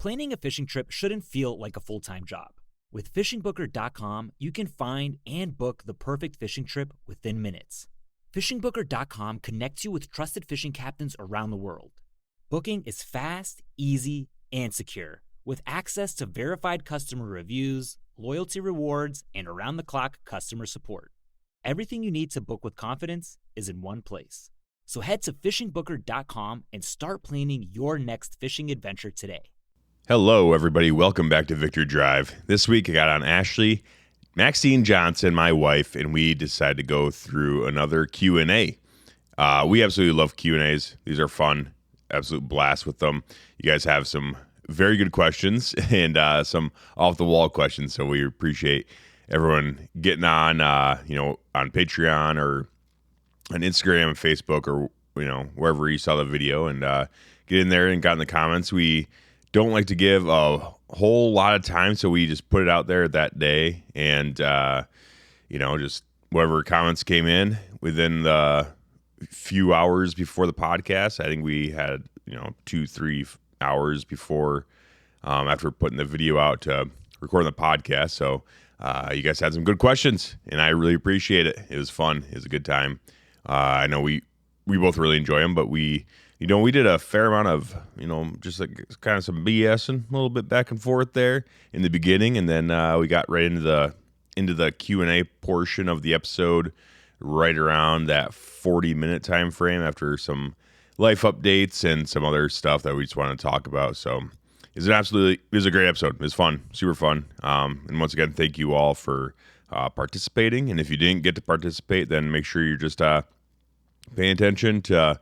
Planning a fishing trip shouldn't feel like a full-time job. With FishingBooker.com, you can find and book the perfect fishing trip within minutes. FishingBooker.com connects you with trusted fishing captains around the world. Booking is fast, easy, and secure, with access to verified customer reviews, loyalty rewards, and around-the-clock customer support. Everything you need to book with confidence is in one place. So head to FishingBooker.com and start planning your next fishing adventure today. Hello, everybody. Welcome back to Victory Drive. This week I got on Ashley, Maxine Johnson, my wife, and we decided to go through another Q&A. We absolutely love Q&As. These are fun. Absolute blast with them. You guys have some very good questions and some off-the-wall questions, so we appreciate everyone getting on, on Patreon or on Instagram and Facebook or, wherever you saw the video and get in there and got in the comments. We don't like to give a whole lot of time, so we just put it out there that day and, just whatever comments came in within the few hours before the podcast. I think we had, 2-3 hours before after putting the video out to recording the podcast. So you guys had some good questions, and I really appreciate it. It was fun. It was a good time. I know we both really enjoy them, but we did a fair amount of, just like kind of some BS and a little bit back and forth there in the beginning. And then we got right into the Q&A portion of the episode right around that 40-minute time frame after some life updates and some other stuff that we just want to talk about. So it was a great episode. It was fun, super fun. And once again, thank you all for participating. And if you didn't get to participate, then make sure you're just paying attention to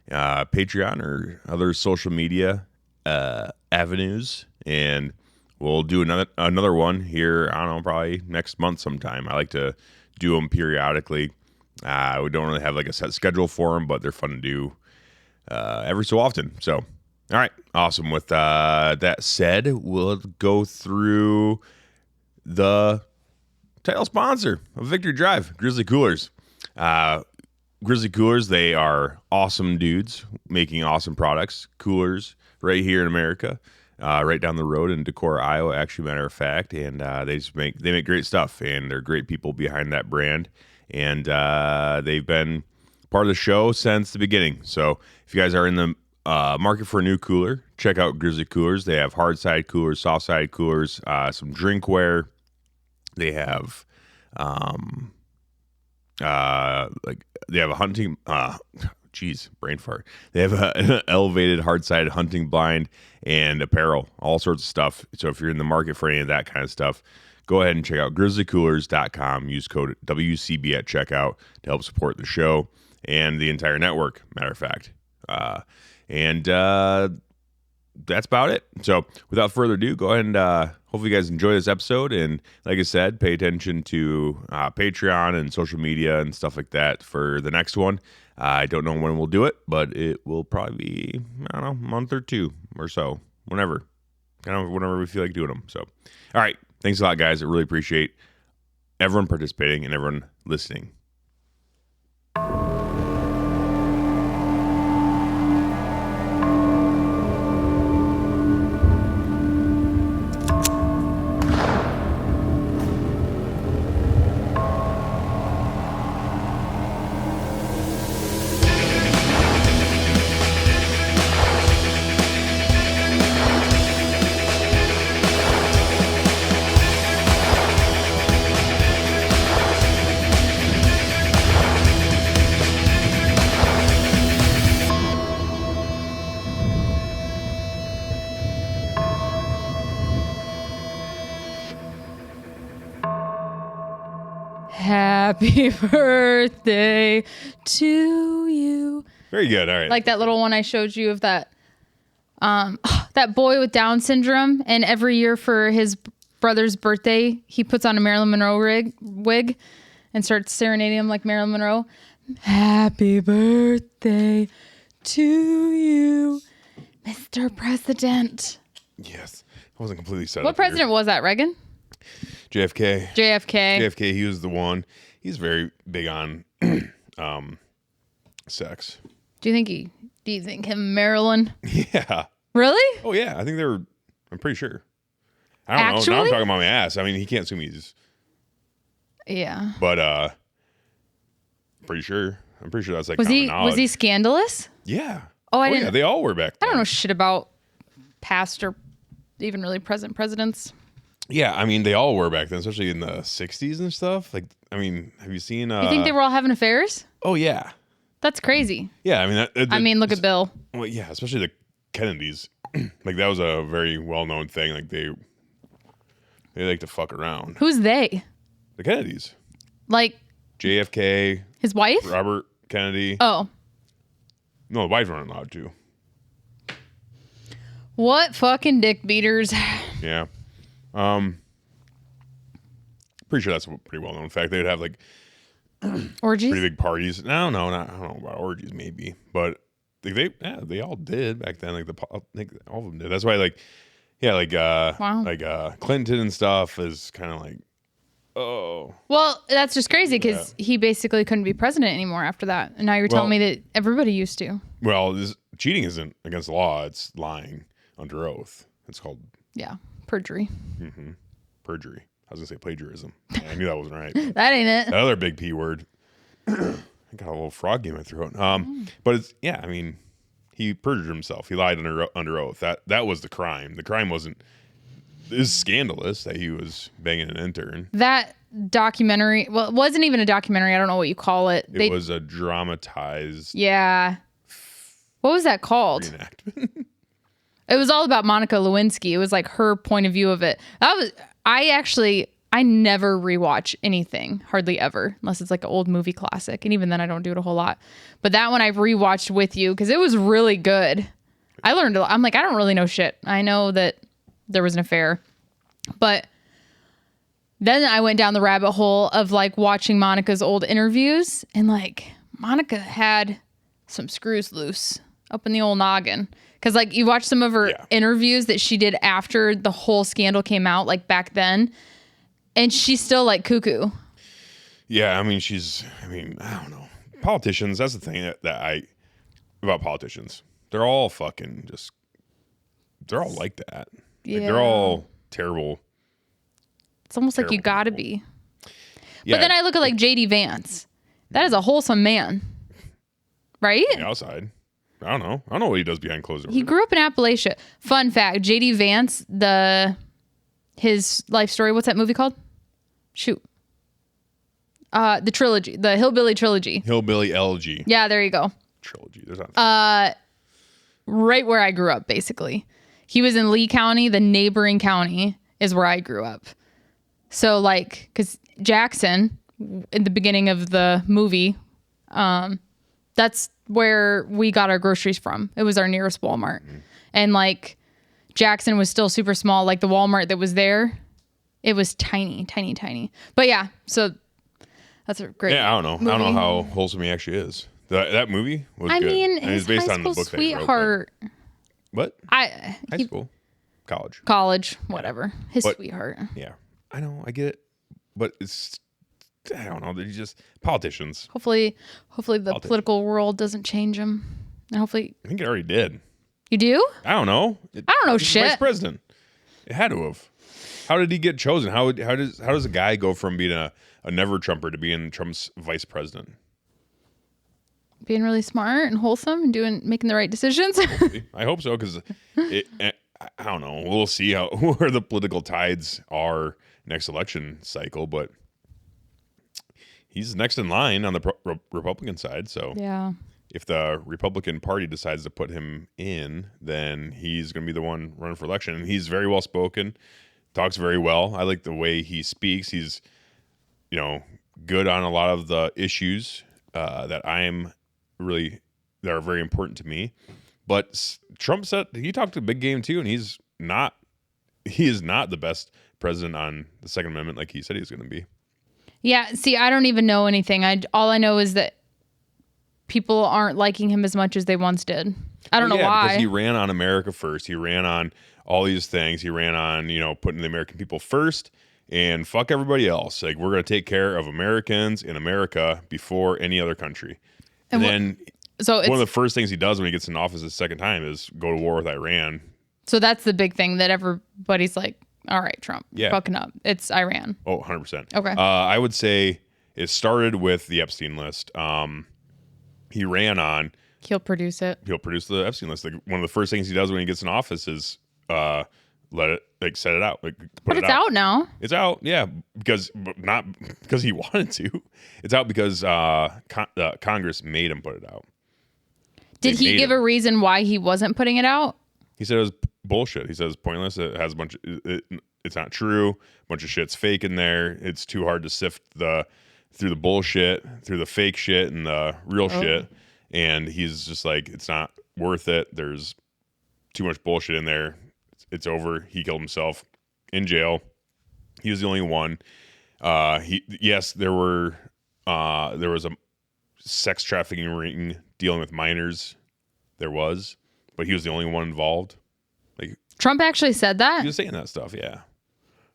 Patreon or other social media avenues, and we'll do another one here. I don't know, probably next month sometime. I like to do them periodically. We don't really have like a set schedule for them, but they're fun to do every so often. So, all right, awesome. With that said, we'll go through the title sponsor of Victory Drive, Grizzly Coolers. Grizzly Coolers, they are awesome dudes making awesome products. Coolers right here in America, right down the road in Decorah, Iowa, actually, matter of fact. And they make great stuff, and they're great people behind that brand. And they've been part of the show since the beginning. So if you guys are in the market for a new cooler, check out Grizzly Coolers. They have hard side coolers, soft side coolers, some drinkware. They have they have a hunting brain fart. They have an elevated hard side hunting blind and apparel, all sorts of stuff. So if you're in the market for any of that kind of stuff, go ahead and check out grizzlycoolers.com. Use code WCB at checkout to help support the show and the entire network, matter of fact. And that's about it. So without further ado, go ahead and hopefully you guys enjoy this episode. And like I said, pay attention to Patreon and social media and stuff like that for the next one. I don't know when we'll do it, but it will probably be, a month or two or so, whenever we feel like doing them. So, all right. Thanks a lot, guys. I really appreciate everyone participating and everyone listening. Happy birthday to you. Very good. All right. Like that little one I showed you of that that boy with Down syndrome, and every year for his brother's birthday, he puts on a Marilyn Monroe wig and starts serenading him like Marilyn Monroe. Happy birthday to you, Mr. President. Yes. I wasn't completely set What up president here. was that, Reagan? JFK. JFK. He was the one. He's very big on sex. Do you think him Marilyn? Yeah. Really? Oh yeah. I think they were I'm pretty sure. I don't know. Now I'm Actually? talking about my ass. I mean, he can't sue me. Yeah. But pretty sure. I'm pretty sure that's like Was common he knowledge. scandalous? Yeah. Oh, I Yeah, didn't. they all were back then. I don't know shit about past or even really present presidents. Yeah, I mean, they all were back then, especially in the 60s and stuff. Like, I mean, have you seen... You think they were all having affairs? Oh, yeah. That's crazy. Yeah, I mean... Look at Bill. Well, yeah, especially the Kennedys. Like, that was a very well-known thing. Like, they like to fuck around. Who's they? The Kennedys. Like JFK, his wife? Robert Kennedy. Oh. No, the wives weren't allowed to. What fucking dick beaters. Yeah. Pretty sure that's a pretty well known fact. They'd have like Orgies? pretty big parties. I don't know about orgies maybe, but they all did back then. Like I think all of them did. That's why Wow. Clinton and stuff is kind of like, oh. Well, that's just crazy because he basically couldn't be president anymore after that. And now you're telling me that everybody used to. Well, cheating isn't against the law. It's lying under oth. It's called perjury. perjury. I was gonna say plagiarism. Yeah, I knew that wasn't right. That ain't it. The other big P word. I got a little frog in my throat. But it's I mean, he perjured himself. He lied under oath. That was the crime. The crime wasn't. It's scandalous that he was banging an intern. That documentary. Well, it wasn't even a documentary. I don't know what you call it. It was a dramatized. Yeah. What was that called? Reenactment. It was all about Monica Lewinsky. It was like her point of view of it. I never rewatch anything, hardly ever, unless it's like an old movie classic. And even then I don't do it a whole lot. But that one I've rewatched with you because it was really good. I learned a lot. I'm like, I don't really know shit. I know that there was an affair. But then I went down the rabbit hole of like watching Monica's old interviews. And like Monica had some screws loose up in the old noggin. Because like you watch some of her interviews that she did after the whole scandal came out, like back then. And she's still like cuckoo. Yeah, I mean, I don't know. Politicians, that's the thing about politicians. They're all fucking they're all like that. Yeah. Like, they're all terrible. It's almost like you gotta be. Yeah. But then I look at like JD Vance. That is a wholesome man. Right? On the outside. I don't know what he does behind closed doors. He grew up in Appalachia. Fun fact, JD Vance, his life story, what's that movie called? Shoot. The trilogy, the Hillbilly trilogy. Hillbilly Elegy. Yeah, there you go. Trilogy. There's not Right where I grew up, basically. He was in Lee County. The neighboring county is where I grew up. So, like, because Jackson, in the beginning of the movie, that's where we got our groceries from. It was our nearest Walmart. Mm-hmm. And, like, Jackson was still super small. Like, the Walmart that was there, it was tiny, tiny, tiny. But, yeah, so that's a great I don't know. movie. I don't know how wholesome he actually is. That movie was good. I mean, and his it's based high on the school book that he wrote, sweetheart. What? High school? College, whatever. His sweetheart. Yeah. I know. I get it. But it's, I don't know. They're just politicians. Hopefully the political world doesn't change him. And hopefully. I think it already did. You do? I don't know. I don't know shit. Vice president. It had to have. How did he get chosen? How does a guy go from being a never Trumper to being Trump's vice president? Being really smart and wholesome and making the right decisions. I hope so, because I don't know. We'll see where the political tides are next election cycle, but he's next in line on the Republican side. So yeah, if the Republican Party decides to put him in, then he's going to be the one running for election. And he's very well spoken, talks very well. I like the way he speaks. He's, good on a lot of the issues that are very important to me. But Trump said he talked a big game too, and he is not the best president on the Second Amendment like he said he was going to be. Yeah, see, I don't even know anything. All I know is that people aren't liking him as much as they once did. I don't know why. Because he ran on America first. He ran on all these things. He ran on, putting the American people first and fuck everybody else. Like, we're going to take care of Americans in America before any other country. And then one of the first things he does when he gets in office the second time is go to war with Iran. So that's the big thing that everybody's like, all right, Trump, fucking up. It's Iran. Oh, 100%. Okay. I would say it started with the Epstein list. He ran on. He'll produce it. He'll produce the Epstein list. Like, one of the first things he does when he gets in office is set it out. Like, but it's out now. It's out, yeah, not because he wanted to. It's out because Congress made him put it out. Did he give a reason why he wasn't putting it out? He said it was bullshit. He said it's pointless. It has it's not true. A bunch of shit's fake in there. It's too hard to sift through the bullshit, through the fake shit and the real shit. And he's just like, it's not worth it. There's too much bullshit in there. It's over. He killed himself in jail. He was the only one. There was a sex trafficking ring dealing with minors. There was, but he was the only one involved. Like, Trump actually said that? He was saying that stuff, yeah.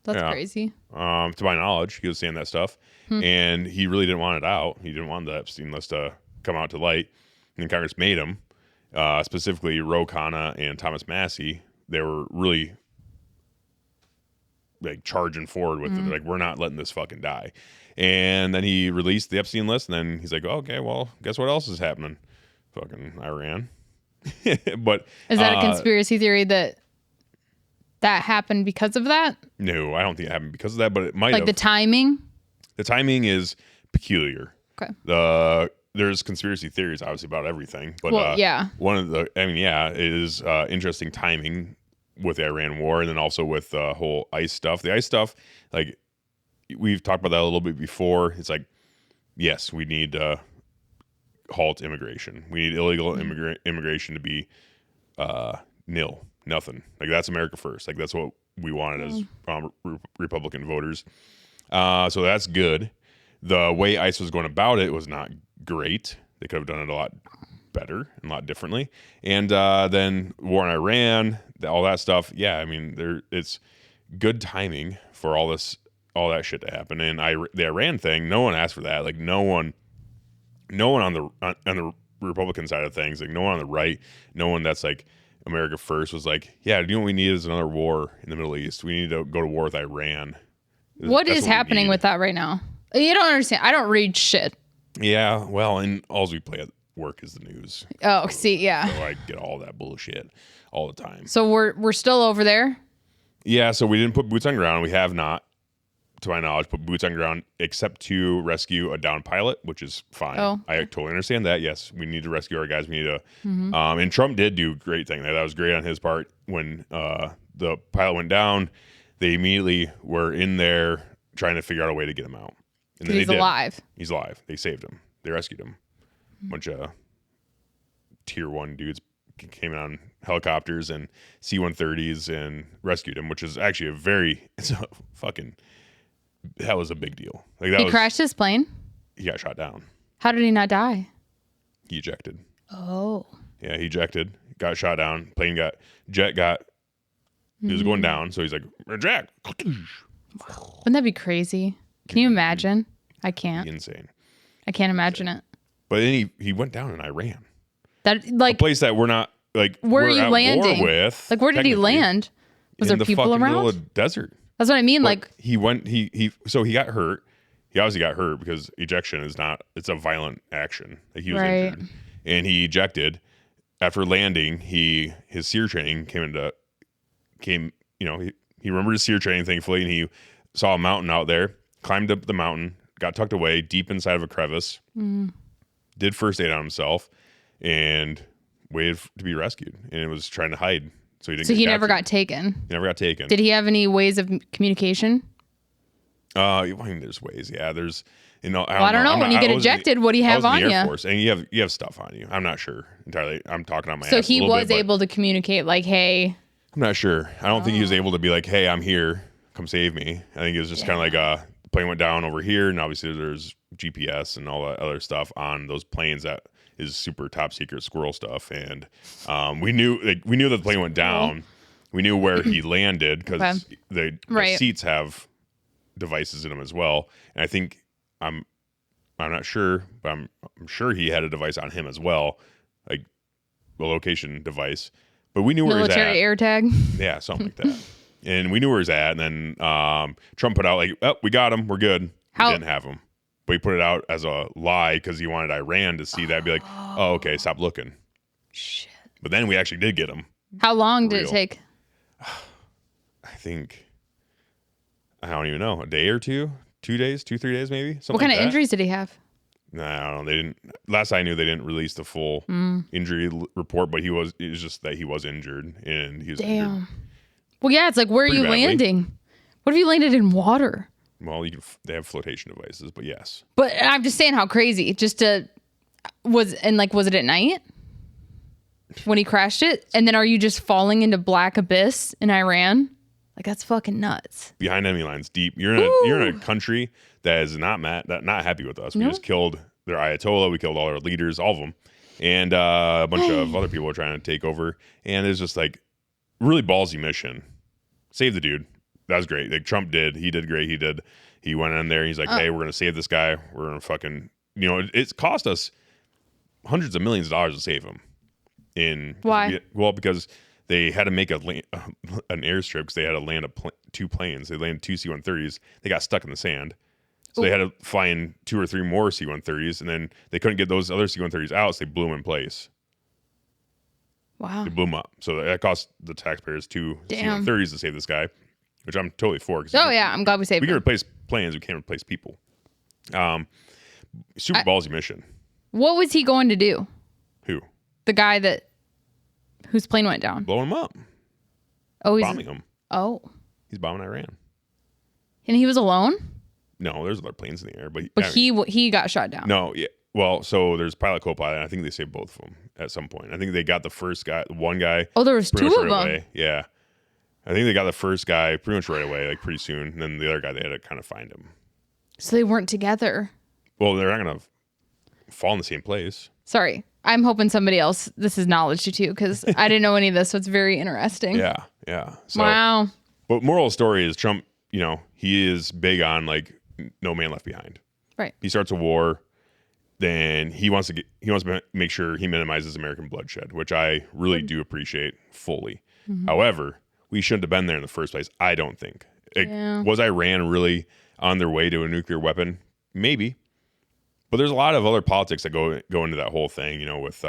That's crazy. To my knowledge, he was saying that stuff. And he really didn't want it out. He didn't want the Epstein list to come out to light. And Congress made him. Specifically, Ro Khanna and Thomas Massey. They were really like charging forward with it. They're like, we're not letting this fucking die. And then he released the Epstein list, and then he's like, oh, okay, well, guess what else is happening? Fucking Iran. But is that a conspiracy theory that happened because of that? No, I don't think it happened because of that, but it might have. Like the timing? The timing is peculiar. Okay. There's conspiracy theories, obviously, about everything. But one of the, it is interesting timing with the Iran war, and then also with the whole ICE stuff. The ICE stuff, like, we've talked about that a little bit before. It's like, yes, we need to halt immigration. We need illegal immigration to be nil, nothing. Like, that's America first. Like, that's what we wanted as Republican voters. So that's good. The way ICE was going about it was not great. They could have done it a lot better and a lot differently. And then war in Iran, all that stuff. Yeah, I mean, it's good timing for all that shit to happen. And the Iran thing, no one asked for that. Like, no one on the Republican side of things, like no one on the right, no one that's like America first was like, yeah, you know what we need is another war in the Middle East. We need to go to war with Iran. What is happening with that right now? You don't understand. I don't read shit. Yeah, well, and all we play at work is the news. Oh, see, yeah. So I get all that bullshit all the time. So we're still over there? Yeah, so we didn't put boots on ground. We have not, to my knowledge, put boots on ground except to rescue a downed pilot, which is fine. Oh, okay. I totally understand that. Yes, we need to rescue our guys. We need to. And Trump did do a great thing. That was great on his part. When the pilot went down, they immediately were in there trying to figure out a way to get him out. And then he's alive. He's alive. They saved him. They rescued him. A bunch of tier 1 dudes came in on helicopters and C-130s and rescued him, which is actually that was a big deal. Like, he crashed his plane? He got shot down. How did he not die? He ejected. Oh. Yeah, he ejected, got shot down. It was going down, so he's like, eject. Wouldn't that be crazy? Can you imagine? I can't. Insane. I can't imagine it. But then he went down in Iran. That, like, a place that we're not, like, where are you at landing? War with. Like, where did he land? Was there people around? In the middle of the desert. That's what I mean. But like, he got hurt. He obviously got hurt because ejection it's a violent action. Like, he was injured. And he ejected. After landing, his SEER training he remembered his SEER training, thankfully, and he saw a mountain out there, climbed up the mountain, got tucked away deep inside of a crevice, did first aid on himself, and waited to be rescued. And it was trying to hide. So he never got taken. He never got taken. Did he have any ways of communication? I mean, there's ways. Yeah, there's. I don't know. When you get ejected, what do you have on you? Air Force, and you have stuff on you. I'm not sure entirely. I'm talking on my. So he was able to communicate, like, hey. I'm not sure. I don't think he was able to be like, hey, I'm here. Come save me. I think it was just kind of like the plane went down over here, and obviously there's GPS and all that other stuff on those planes that is super top secret squirrel stuff. And we knew that the plane went down. We knew where he landed because the seats have devices in them as well. And I think I'm not sure, but I'm sure he had a device on him as well, like a location device. But we knew where he's at. Military air tag. Yeah, something like that. And we knew where he's at. And then Trump put out like, oh, we got him. We're good. We didn't have him. But he put it out as a lie because he wanted Iran to see that and be like, oh, okay, stop looking. Shit. But then we actually did get him. How long did it take? I think, I don't even know, a day or two? 2 days? 2-3 days maybe? What kind of injuries did he have? Nah, I don't know. They didn't. Last I knew, they didn't release the full injury report, but it was just that he was injured and he was injured. Well, yeah, it's like, where are you landing? What if you landed in water? Well, they have flotation devices, but yes. But I'm just saying how crazy. Was it at night when he crashed it? And then are you just falling into black abyss in Iran? Like, that's fucking nuts. Behind enemy lines, deep. You're in a country that is not happy with us. We just killed their Ayatollah. We killed all our leaders, all of them, and a bunch of other people are trying to take over. And it's just like really ballsy mission. Save the dude. That was great. Like Trump did. He did great. He went in there. He's like, hey, we're gonna save this guy. We're gonna fucking, it's cost us hundreds of millions of dollars to save him. Why? Well, because they had to make an airstrip because they had to land two planes. They landed two C-130s. They got stuck in the sand. So they had to fly in 2 or 3 more C-130s, and then they couldn't get those other C-130s out, so they blew them in place. Wow. They blew them up. So that cost the taxpayers 2 C-130s to save this guy, which I'm totally for. I'm glad we saved him. We can replace planes. We can't replace people. Super ballsy mission. What was he going to do? Who? The guy whose plane went down. Blowing him up. Oh, bombing him. Oh. He's bombing Iran. And he was alone? No, there's other planes in the air, but he got shot down. No, yeah. Well, so there's pilot, co-pilot, and I think they saved both of them at some point. I think they got the first guy, one guy. Oh, there was 2 of them. Away. Yeah. I think they got the first guy pretty much right away, like pretty soon. And then the other guy, they had to kind of find him. So they weren't together. Well, they're not going to fall in the same place. Sorry. I'm hoping somebody else, this is knowledge to too, because I didn't know any of this, so it's very interesting. Yeah, yeah. So, wow. But moral of the story is Trump, he is big on like no man left behind. Right. He starts a war, then he wants to make sure he minimizes American bloodshed, which I really do appreciate fully. Mm-hmm. However, we shouldn't have been there in the first place. I don't think. Was Iran really on their way to a nuclear weapon? Maybe. But there's a lot of other politics that go into that whole thing, with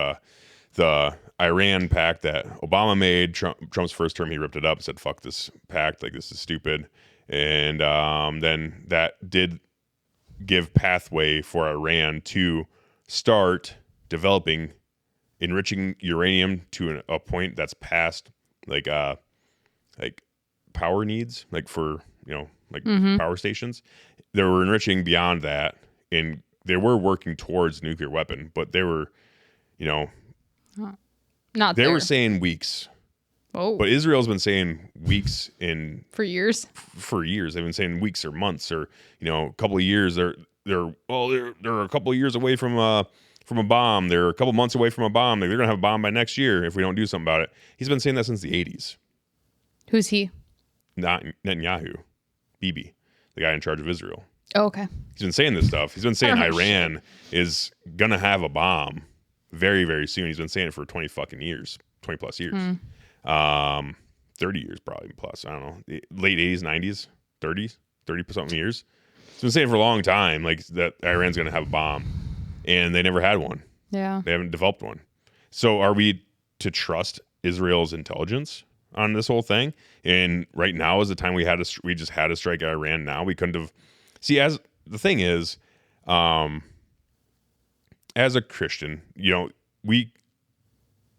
the Iran pact that Obama made. Trump's first term, he ripped it up and said, fuck this pact, like this is stupid. And then that did give pathway for Iran to start developing, enriching uranium to a point that's past like power needs, like for, power stations. They were enriching beyond that, and they were working towards nuclear weapon, but they were, not they there. were saying weeks. Oh. But Israel's been saying weeks for years. For years, they've been saying weeks or months or a couple of years. They're a couple of years away from a bomb. They're a couple months away from a bomb. They're gonna have a bomb by next year if we don't do something about it. He's been saying that since the 80s. Who's he? Not Netanyahu, Bibi, the guy in charge of Israel. Oh, okay. He's been saying this stuff. He's been saying Iran is gonna have a bomb very, very soon. He's been saying it for 20 plus years. 30 years probably plus. I don't know. Late 80s, 90s, 30 something years. He's been saying it for a long time, like that Iran's gonna have a bomb, and they never had one. Yeah. They haven't developed one. So are we to trust Israel's intelligence on this whole thing? And right now is the time we just had to strike Iran now. We couldn't have. See, as the thing is, as a Christian,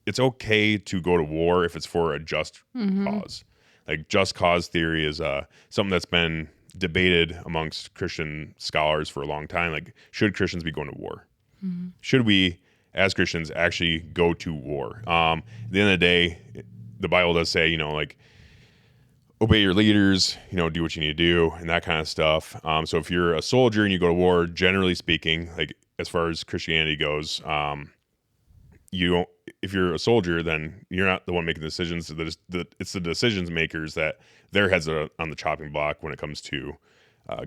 it's okay to go to war if it's for a just cause. Like just cause theory is something that's been debated amongst Christian scholars for a long time. Like, should Christians be going to war? Mm-hmm. Should we, as Christians, actually go to war? At the end of the day, the Bible does say, obey your leaders, do what you need to do and that kind of stuff. So if you're a soldier and you go to war, generally speaking, like as far as Christianity goes, if you're a soldier, then you're not the one making decisions. It's the decisions makers that their heads are on the chopping block when it comes to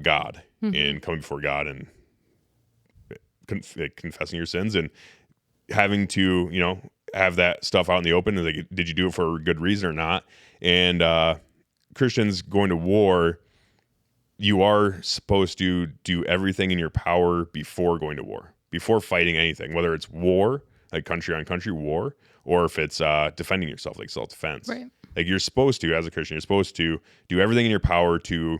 God and coming before God and confessing your sins and having to, have that stuff out in the open? Like, did you do it for a good reason or not? And Christians going to war, you are supposed to do everything in your power before going to war, before fighting anything, whether it's war, like country on country war, or if it's defending yourself, like self-defense. Right. Like you're supposed to, as a Christian, you're supposed to do everything in your power to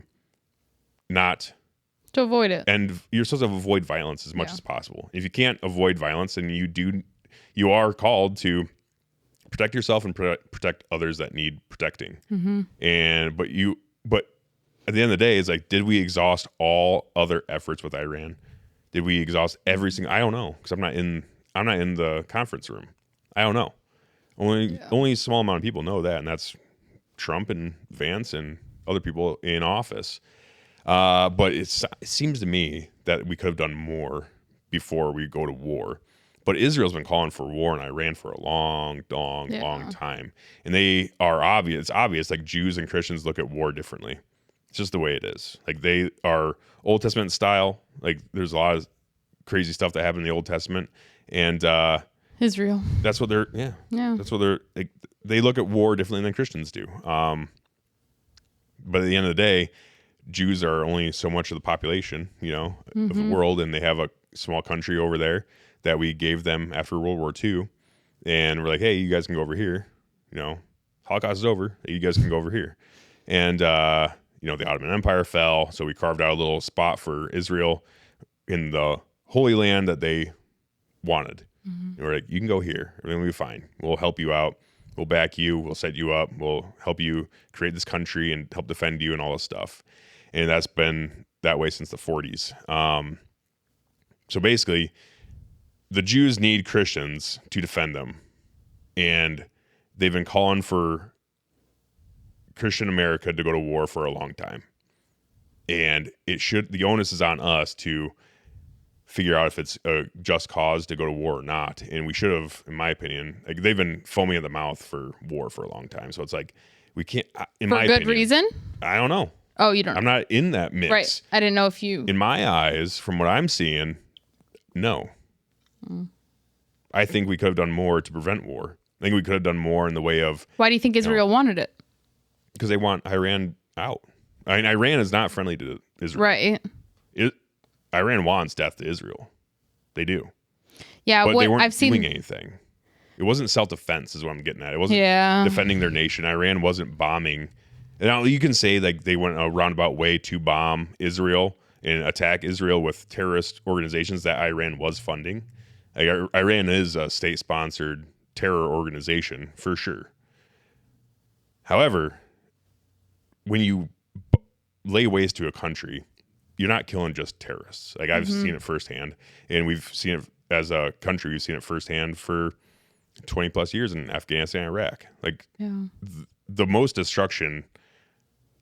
avoid it. And you're supposed to avoid violence as much as possible. If you can't avoid violence, then you are called to protect yourself and protect others that need protecting. Mm-hmm. But at the end of the day, it's like, did we exhaust all other efforts with Iran? Did we exhaust every single? I don't know, because I'm not in the conference room. I don't know. Only a small amount of people know that, and that's Trump and Vance and other people in office. But it seems to me that we could have done more before we go to war. But Israel's been calling for war in Iran for a long time. And they are obvious. It's obvious, like Jews and Christians look at war differently. It's just the way it is. Like they are Old Testament style. Like there's a lot of crazy stuff that happened in the Old Testament. And Israel. That's what they're, that's what they're, like, they look at war differently than Christians do. But at the end of the day, Jews are only so much of the population, of the world, and they have a small country over there that we gave them after World War II, and we're like, hey, you guys can go over here. Holocaust is over. You guys can go over here, and the Ottoman Empire fell, so we carved out a little spot for Israel in the Holy Land that they wanted. Mm-hmm. And we're like, you can go here. Everything will be fine. We'll help you out. We'll back you. We'll set you up. We'll help you create this country and help defend you and all this stuff. And that's been that way since the 40s. So basically, the Jews need Christians to defend them. And they've been calling for Christian America to go to war for a long time. And the onus is on us to figure out if it's a just cause to go to war or not. And we should have, in my opinion, like they've been foaming at the mouth for war for a long time. So it's like, we can't, in my opinion. For good reason? I don't know. Oh, you don't know. I'm not in that mix. Right. I didn't know if you... In my eyes, from what I'm seeing, no. I think we could have done more to prevent war. I think we could have done more in the way of... Why do you think Israel wanted it? Because they want Iran out. I mean, Iran is not friendly to Israel. Right. Iran wants death to Israel. They do. Yeah, but they weren't doing anything. It wasn't self-defense is what I'm getting at. It wasn't defending their nation. Iran wasn't bombing. Now, you can say like they went a roundabout way to bomb Israel and attack Israel with terrorist organizations that Iran was funding. Like, Iran is a state-sponsored terror organization for sure. However, when you lay waste to a country, you're not killing just terrorists. Like I've seen it firsthand, and we've seen it as a country. We've seen it firsthand for 20 plus years in Afghanistan and Iraq. Like the most destruction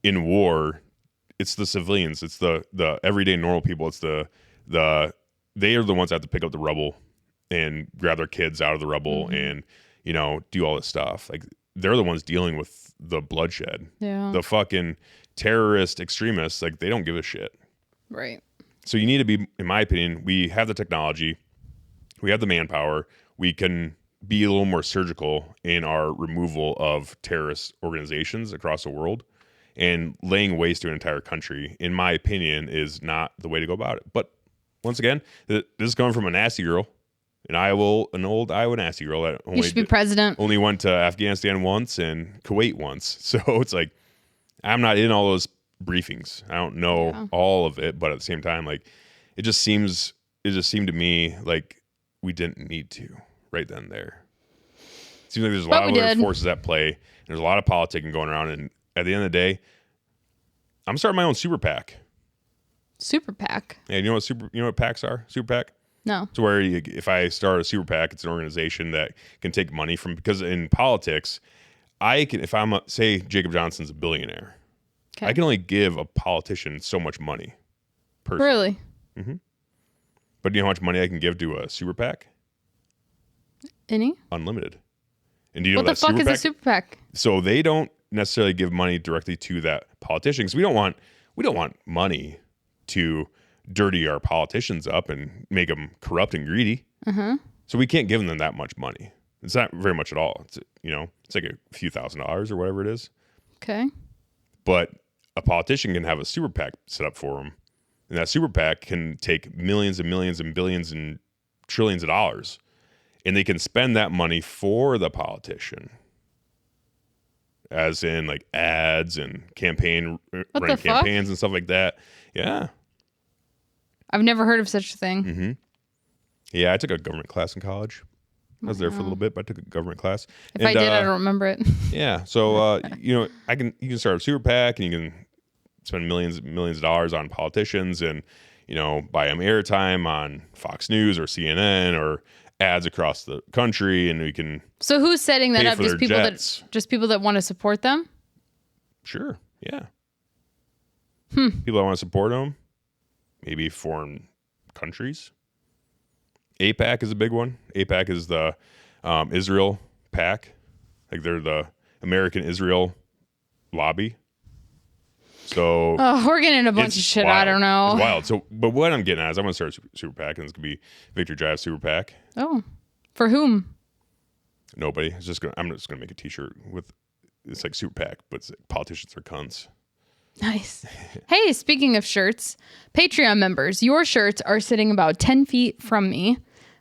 in war, it's the civilians. It's the everyday normal people. It's they are the ones that have to pick up the rubble and grab their kids out of the rubble and do all this stuff. Like they're the ones dealing with the bloodshed. Yeah. The fucking terrorist extremists, like they don't give a shit. Right. So you need to be, in my opinion, we have the technology, we have the manpower, we can be a little more surgical in our removal of terrorist organizations across the world, and laying waste to an entire country, in my opinion, is not the way to go about it. But once again, this is coming from a nasty girl, an old Iowa nasty girl that you should be president. Only went to Afghanistan once and Kuwait once. So it's like, I'm not in all those briefings. I don't know all of it, but at the same time, like it just seemed to me like we didn't need to right then and there. It seems like there's a lot of other forces at play. There's a lot of politicking going around, and at the end of the day, I'm starting my own super PAC. Super PAC. Yeah, you know what PACs are? Super PAC? No. It's where if I start a super PAC, it's an organization that can take money from, because in politics, if I'm say Jacob Johnson's a billionaire, I can only give a politician so much money. Personally. Really? Mm-hmm. But do you know how much money I can give to a super PAC? Any? Unlimited. And do you know what the fuck is a super PAC? So they don't necessarily give money directly to that politician, because we don't want money to dirty our politicians up and make them corrupt and greedy. So we can't give them that much money. It's not very much at all. It's, it's like a few $1,000s or whatever it is. Okay. But a politician can have a super PAC set up for them. And that super PAC can take millions and millions and billions and trillions of dollars. And they can spend that money for the politician. As in like ads and running campaigns and stuff like that. Yeah. I've never heard of such a thing. Mm-hmm. Yeah, I took a government class in college. I was there for a little bit, but I took a government class. If I did, I don't remember it. Yeah. So you can start a super PAC and you can spend millions of dollars on politicians and, buy them airtime on Fox News or CNN or ads across the country, and we can. So who's setting that up? Just people that want to support them? Sure. Yeah. People that want to support them, maybe foreign countries. APAC is a big one. APAC is the Israel PAC. Like they're the American Israel lobby. So we're getting a bunch of shit. Wild. I don't know. It's wild. So, but what I'm getting at is I'm going to start a super PAC, and it's going to be Victory Drive Super PAC. Oh, for whom? Nobody. I'm just going to make a T-shirt with it's like super PAC, but it's like politicians are cunts. Nice. Hey, speaking of shirts, Patreon members, your shirts are sitting about 10 feet from me.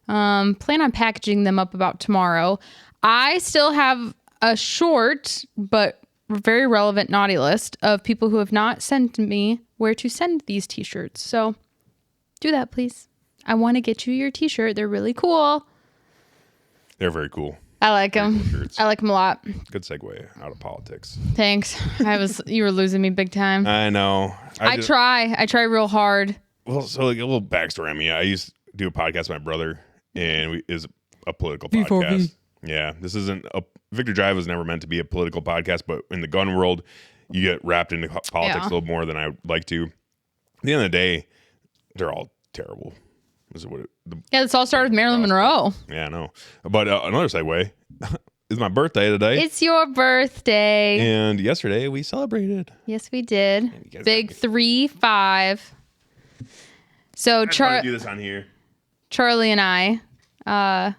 Plan on packaging them up about tomorrow. I still have a short but very relevant naughty list of people who have not sent me where to send these t-shirts. So do that, please. I want to get you your t-shirt. They're really cool. They're very cool. I like them. Cool I like them a lot. Good segue out of politics. Thanks. You were losing me big time. I know. I try real hard. Well, so like a little backstory on me. I used to do a podcast with my brother, and is a political podcast. Yeah, this isn't Victor Drive was never meant to be a political podcast, but in the gun world, you get wrapped into politics a little more than I like to. At the end of the day, they're all terrible. This all started with Marilyn Monroe. Yeah, I know. But another segue is my birthday today. It's your birthday. And yesterday we celebrated. Yes, we did. Big 3-5. So I to do this on here. Charlie and I,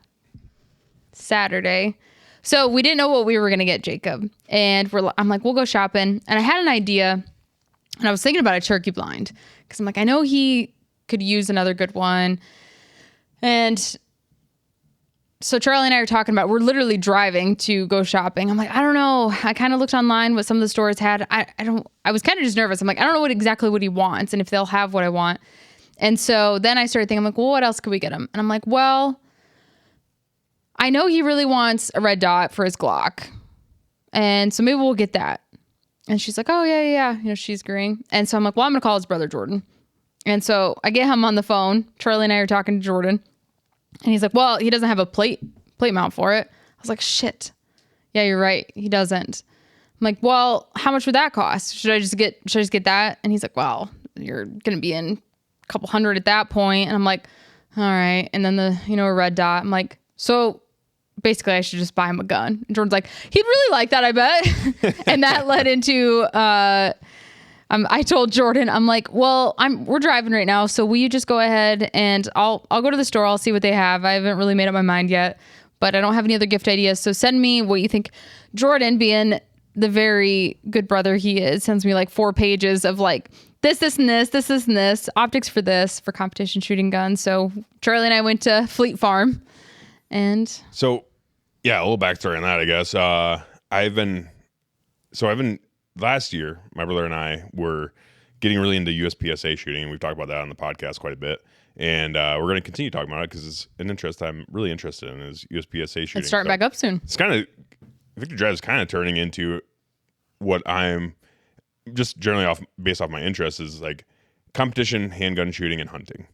Saturday. So we didn't know what we were going to get Jacob. And I'm like, we'll go shopping. And I had an idea. And I was thinking about a turkey blind. Because I'm like, I know he could use another good one. And so Charlie and I are talking about, we're literally driving to go shopping. I'm like, I don't know. I kind of looked online what some of the stores had. I was kind of just nervous. I'm like, I don't know exactly what he wants and if they'll have what I want. And so then I started thinking, I'm like, well, what else could we get him? And I'm like, well, I know he really wants a red dot for his Glock. And so maybe we'll get that. And she's like, oh, yeah. She's agreeing. And so I'm like, well, I'm going to call his brother Jordan. And so I get him on the phone. Charlie and I are talking to Jordan. And he's like, well, he doesn't have a plate mount for it. I was like, shit. Yeah, you're right. He doesn't. I'm like, well, how much would that cost? Should I just get that? And he's like, well, you're going to be in a couple hundred at that point. And I'm like, all right. And then a red dot. I'm like, so basically I should just buy him a gun. And Jordan's like, he'd really like that, I bet. And that led into, I told Jordan, I'm like, well, we're driving right now, so will you just go ahead and I'll go to the store, I'll see what they have. I haven't really made up my mind yet, but I don't have any other gift ideas, so send me what you think. Jordan, being the very good brother he is, sends me like 4 pages of like this, and this, optics for this, for competition shooting guns. So Charlie and I went to Fleet Farm, and so yeah, a little backstory on that, I guess. I've been last year, my brother and I were getting really into USPSA shooting. We've talked about that on the podcast quite a bit. And we're going to continue talking about it because it's an interest I'm really interested in is USPSA shooting. It's starting back up soon. It's kind of, Victor Drive is kind of turning into what I'm just generally based off my interests is like competition, handgun shooting, and hunting.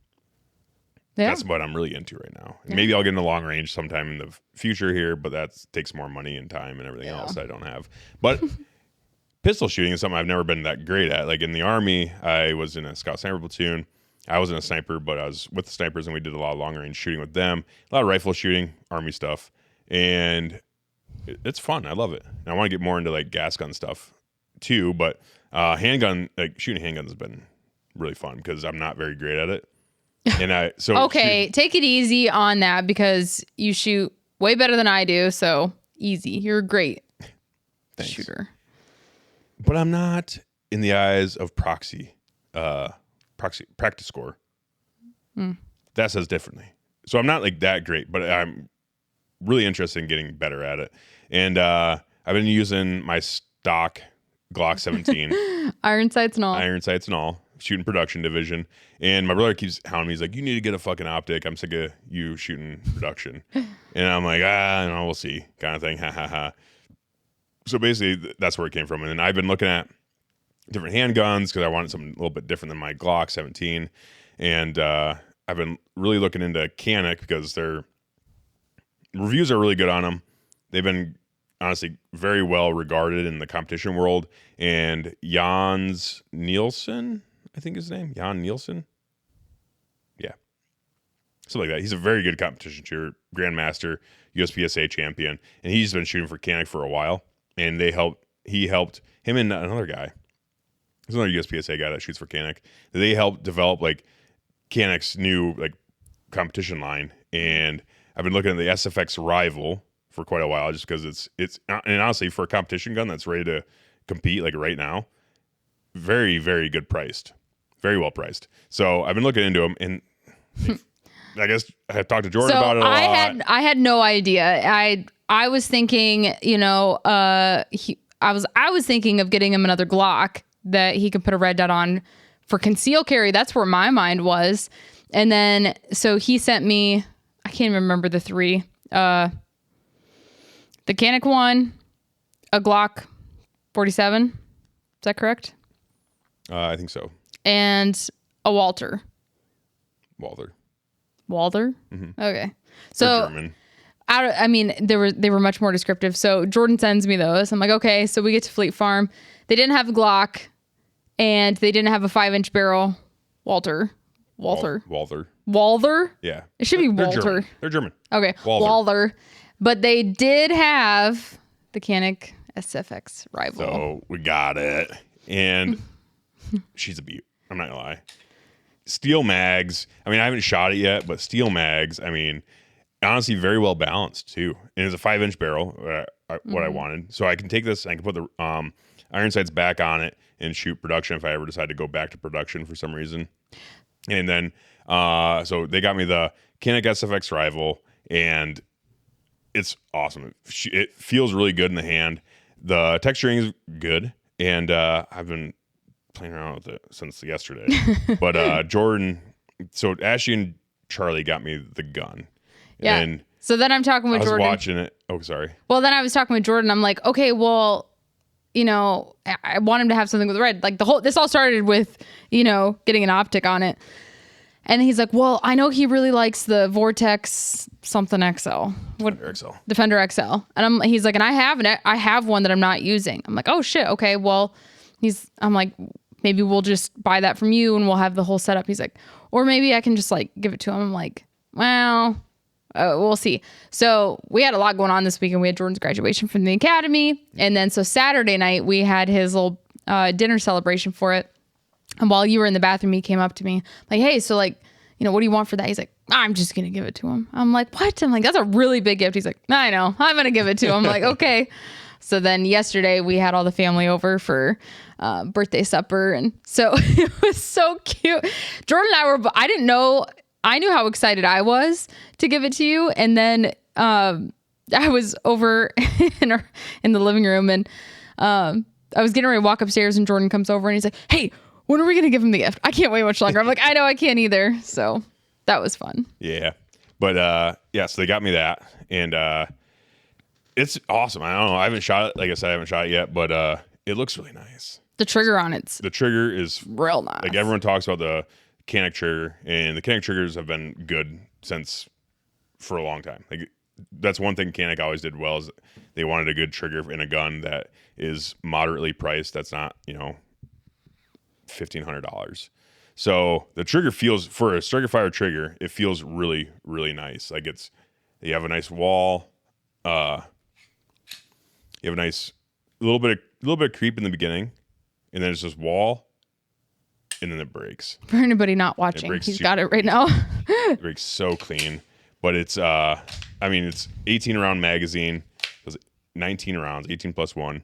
Yeah. That's what I'm really into right now. Yeah. Maybe I'll get into long range sometime in the future here, but that takes more money and time and everything else I don't have. But pistol shooting is something I've never been that great at. Like in the Army, I was in a Scout Sniper platoon. I wasn't a sniper, but I was with the snipers and we did a lot of long range shooting with them. A lot of rifle shooting, Army stuff. And it's fun. I love it. And I want to get more into like gas gun stuff too. But handgun, like shooting handguns has been really fun because I'm not very great at it. And okay, take it easy on that because you shoot way better than I do. So easy. You're a great shooter. But I'm not in the eyes of practice score. That says differently. So I'm not like that great, but I'm really interested in getting better at it. And I've been using my stock Glock 17. Iron sights and all. Shooting production division. And my brother keeps hounding me. He's like, you need to get a fucking optic. I'm sick of you shooting production. And I'm like, no, we'll see, kind of thing. Ha ha ha. So basically, that's where it came from. And then I've been looking at different handguns because I wanted something a little bit different than my Glock 17. And I've been really looking into Canik because their reviews are really good on them. They've been honestly very well regarded in the competition world. And Jans Nielsen, I think his name, Jan Nielsen. Yeah. Something like that. He's a very good competition shooter, Grandmaster, USPSA champion. And he's been shooting for Canik for a while. And he helped him and another guy. There's another USPSA guy that shoots for Canik. They helped develop like Canik's new like competition line. And I've been looking at the SFX Rival for quite a while just because it's and honestly for a competition gun that's ready to compete like right now, very, very good priced, very well priced. So I've been looking into them, and I guess I have talked to Jordan about it a lot. I had no idea. I was thinking, I was thinking of getting him another Glock that he could put a red dot on for conceal carry. That's where my mind was. And then so he sent me, I can't even remember the three. The Canik one, a Glock 47. Is that correct? I think so. And a Walther. Walther? Mm-hmm. Okay. So German. They were much more descriptive. So Jordan sends me those. I'm like, okay. So we get to Fleet Farm. They didn't have a Glock, and they didn't have a 5-inch barrel. Walther. Yeah. It should be Walter. They're German. Okay. Walther. But they did have the Canik SFX Rival. So we got it. And she's a beaut. I'm not going to lie. Steel mags. I haven't shot it yet, but steel mags, honestly, very well balanced too. And it's a 5-inch barrel, what I wanted. So I can take this and I can put the iron sights back on it and shoot production if I ever decide to go back to production for some reason. And then, so they got me the Canik SFX Rival, and it's awesome. It feels really good in the hand. The texturing is good, and I've been playing around with it since yesterday. But Jordan, so Ashley and Charlie got me the gun. Yeah. And so then I'm talking with Jordan. I was watching it. Oh, sorry. Well, then I was talking with Jordan. I'm like, okay, well, I want him to have something with red. Like this all started with, getting an optic on it. And he's like, well, I know he really likes the Vortex something XL. Defender XL. And he's like, and I have one that I'm not using. I'm like, oh shit. Okay. Well, I'm like, maybe we'll just buy that from you and we'll have the whole setup. He's like, or maybe I can just like give it to him. I'm like, well, we'll see. So we had a lot going on this weekend. We had Jordan's graduation from the academy. And then so Saturday night we had his little dinner celebration for it. And while you were in the bathroom, he came up to me like, hey, so like, what do you want for that? He's like, I'm just going to give it to him. I'm like, what? I'm like, that's a really big gift. He's like, I know, I'm going to give it to him. I'm like, okay. So then yesterday we had all the family over for birthday supper. And so it was so cute. Jordan and I didn't know, I knew how excited I was to give it to you. And then I was over in the living room, and I was getting ready to walk upstairs, and Jordan comes over and he's like, hey, when are we going to give him the gift? I can't wait much longer. I'm like, I know, I can't either. So that was fun. Yeah. But so they got me that, and it's awesome. I don't know. I haven't shot it. Like I said, I haven't shot it yet, but it looks really nice. The trigger on the trigger is real nice. Like everyone talks about the Canik trigger, and the Canik triggers have been good for a long time. Like that's one thing Canik always did well, is they wanted a good trigger in a gun that is moderately priced. That's not, $1,500. So the trigger feels, for a striker fire trigger, it feels really, really nice. Like you have a nice wall. You have a nice little bit of creep in the beginning, and then it's just wall, and then it breaks. For anybody not watching, he's got it right now. It breaks so clean, but it's I mean, it's 18 round magazine. It was 19 rounds, 18 plus 1.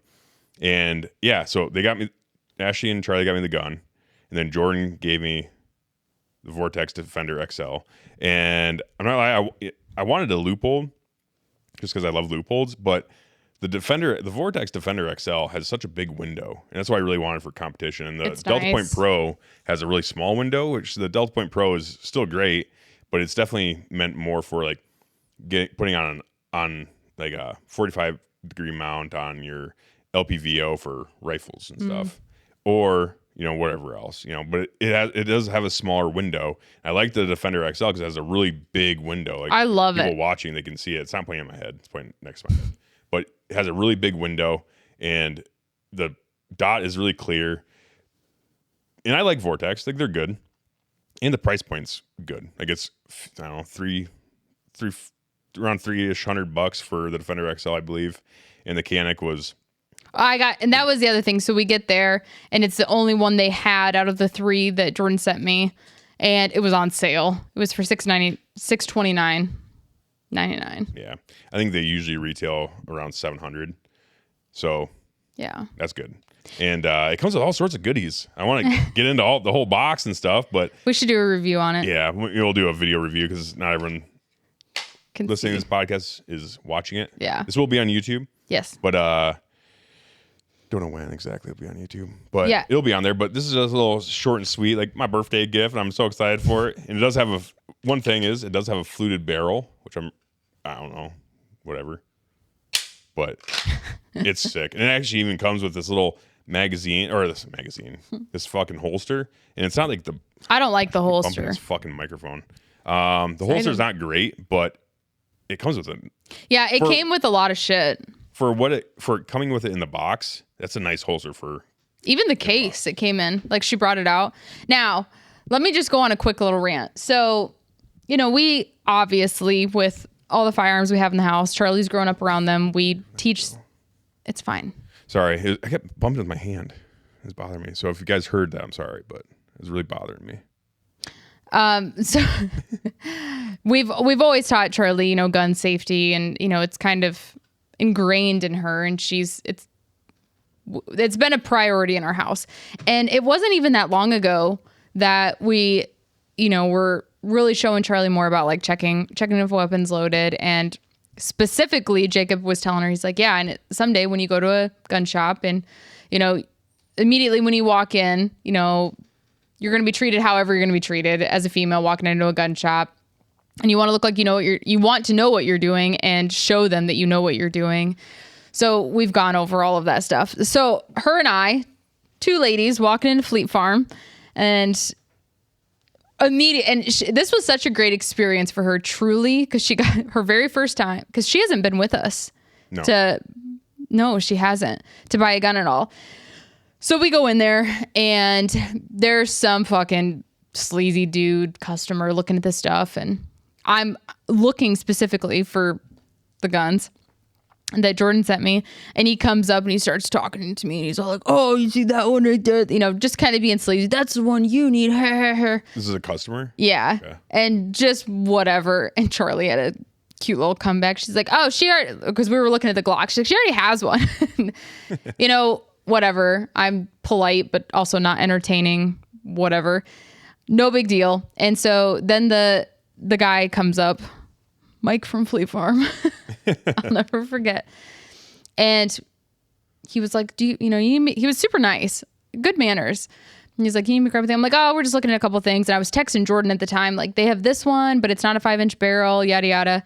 And yeah, so they got me, Ashley and Charlie got me the gun. And then Jordan gave me the Vortex Defender XL. And I'm not lying, I wanted a loophole just because I love loopholes, but the Vortex Defender XL has such a big window, and that's why I really wanted for competition. And the Delta Point Pro has a really small window, which the Delta Point Pro is still great, but it's definitely meant more for like putting on like a 45-degree mount on your LPVO for rifles and stuff, or whatever else, but it does have a smaller window. I like the Defender XL because it has a really big window. Like, I love people it. watching, they can see it. It's not pointing at my head. It's pointing next to my head. But it has a really big window, and the dot is really clear. And I like Vortex. Like, they're good. And the price point's good. Like, it's, I don't know, around $300-ish for the Defender XL, I believe. And the Canik was... and that was the other thing. So we get there, and it's the only one they had out of the 3 that Jordan sent me, and it was on sale. It was for $629.99. Yeah, I think they usually retail around $700. So yeah, that's good. And it comes with all sorts of goodies. I want to get into the whole box and stuff, but we should do a review on it. Yeah, we'll do a video review because not everyone listening to this podcast is watching it. Yeah, this will be on YouTube. Yes, but don't know when exactly it'll be on YouTube, but yeah, it'll be on there. But this is just a little short and sweet, like my birthday gift, and I'm so excited for it. And it does have it does have a fluted barrel, which I don't know, whatever, but it's sick. And it actually even comes with this little this fucking holster. And it's not like I don't like the holster. This fucking microphone. The holster's not great, but it comes with it. Yeah, it came with a lot of shit. For coming with it in the box, that's a nice holster for. Even the case it came in, like she brought it out. Now, let me just go on a quick little rant. So, we obviously, with all the firearms we have in the house, Charlie's grown up around them. We teach. It's fine. Sorry, I kept bumping with my hand. It was bothering me. So if you guys heard that, I'm sorry, but it was really bothering me. So we've always taught Charlie, gun safety, and it's kind of ingrained in her, and it's been a priority in our house. And it wasn't even that long ago that we, were really showing Charlie more about like checking if a weapon's loaded. And specifically, Jacob was telling her, he's like, yeah, and someday when you go to a gun shop and, immediately when you walk in, you're going to be treated however you're going to be treated as a female walking into a gun shop. And you want to look like you want to know what you're doing and show them that you know what you're doing. So we've gone over all of that stuff. So her and I, 2 ladies walking into Fleet Farm, and this was such a great experience for her, truly, because she got her very first time, because she hasn't been with us. No, she hasn't, to buy a gun at all. So we go in there, and there's some fucking sleazy dude customer looking at this stuff, and I'm looking specifically for the guns that Jordan sent me, and he comes up and he starts talking to me, and he's all like, oh, you see that one right there, just kind of being sleazy. That's the one you need. This is a customer? Yeah. Okay. And just whatever. And Charlie had a cute little comeback. She's like, oh, because we were looking at the Glock, she's like, she already has one. Whatever. I'm polite, but also not entertaining. Whatever. No big deal. And so then the guy comes up, Mike from Fleet Farm. I'll never forget. And he was like, he was super nice, good manners. And he's like, you need me to grab everything? I'm like, oh, we're just looking at a couple things. And I was texting Jordan at the time, like, they have this one, but it's not a 5-inch barrel, yada, yada.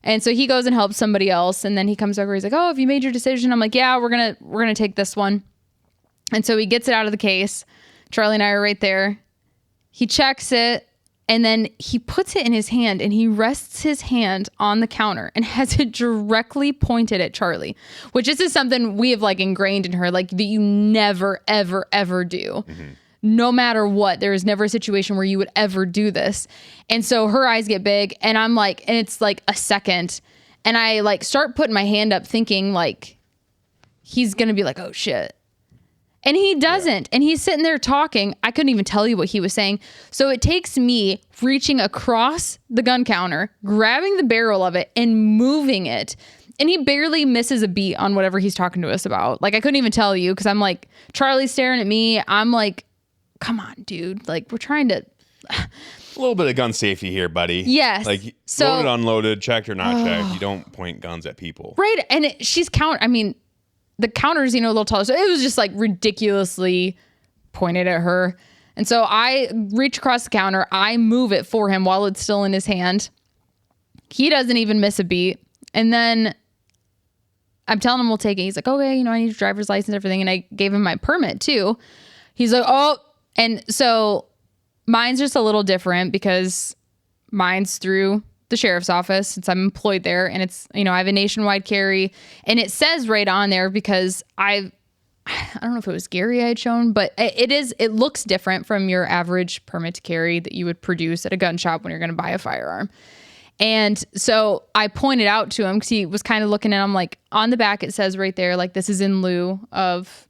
And so he goes and helps somebody else. And then he comes over, he's like, oh, have you made your decision? I'm like, yeah, we're going to take this one. And so he gets it out of the case. Charlie and I are right there. He checks it. And then he puts it in his hand, and he rests his hand on the counter and has it directly pointed at Charlie, which this is something we have like ingrained in her, like that you never, ever, ever do. Mm-hmm. No matter what, there is never a situation where you would ever do this. And so her eyes get big, and I'm like, and it's like a second, and I like start putting my hand up thinking like he's going to be like, oh shit. And he doesn't. And he's sitting there talking. I couldn't even tell you what he was saying. So it takes me reaching across the gun counter, grabbing the barrel of it and moving it. And he barely misses a beat on whatever he's talking to us about. Like, I couldn't even tell you because I'm like, Charlie's staring at me. I'm like, come on, dude. Like, we're trying to... A little bit of gun safety here, buddy. Yes. Like, So- loaded, unloaded, checked or not checked. You don't point guns at people. Right. And she's I mean, the counter's, a little taller. So it was just like ridiculously pointed at her. And so I reach across the counter. I move it for him while it's still in his hand. He doesn't even miss a beat. And then I'm telling him we'll take it. He's like, okay, I need your driver's license and everything. And I gave him my permit too. He's like, oh. And so mine's just a little different because mine's through the sheriff's office since I'm employed there. And it's, I have a nationwide carry. And it says right on there because I don't know if it was Gary I had shown, but it looks different from your average permit to carry that you would produce at a gun shop when you're going to buy a firearm. And so I pointed out to him because he was kind of looking at him like on the back, it says right there, like this is in lieu of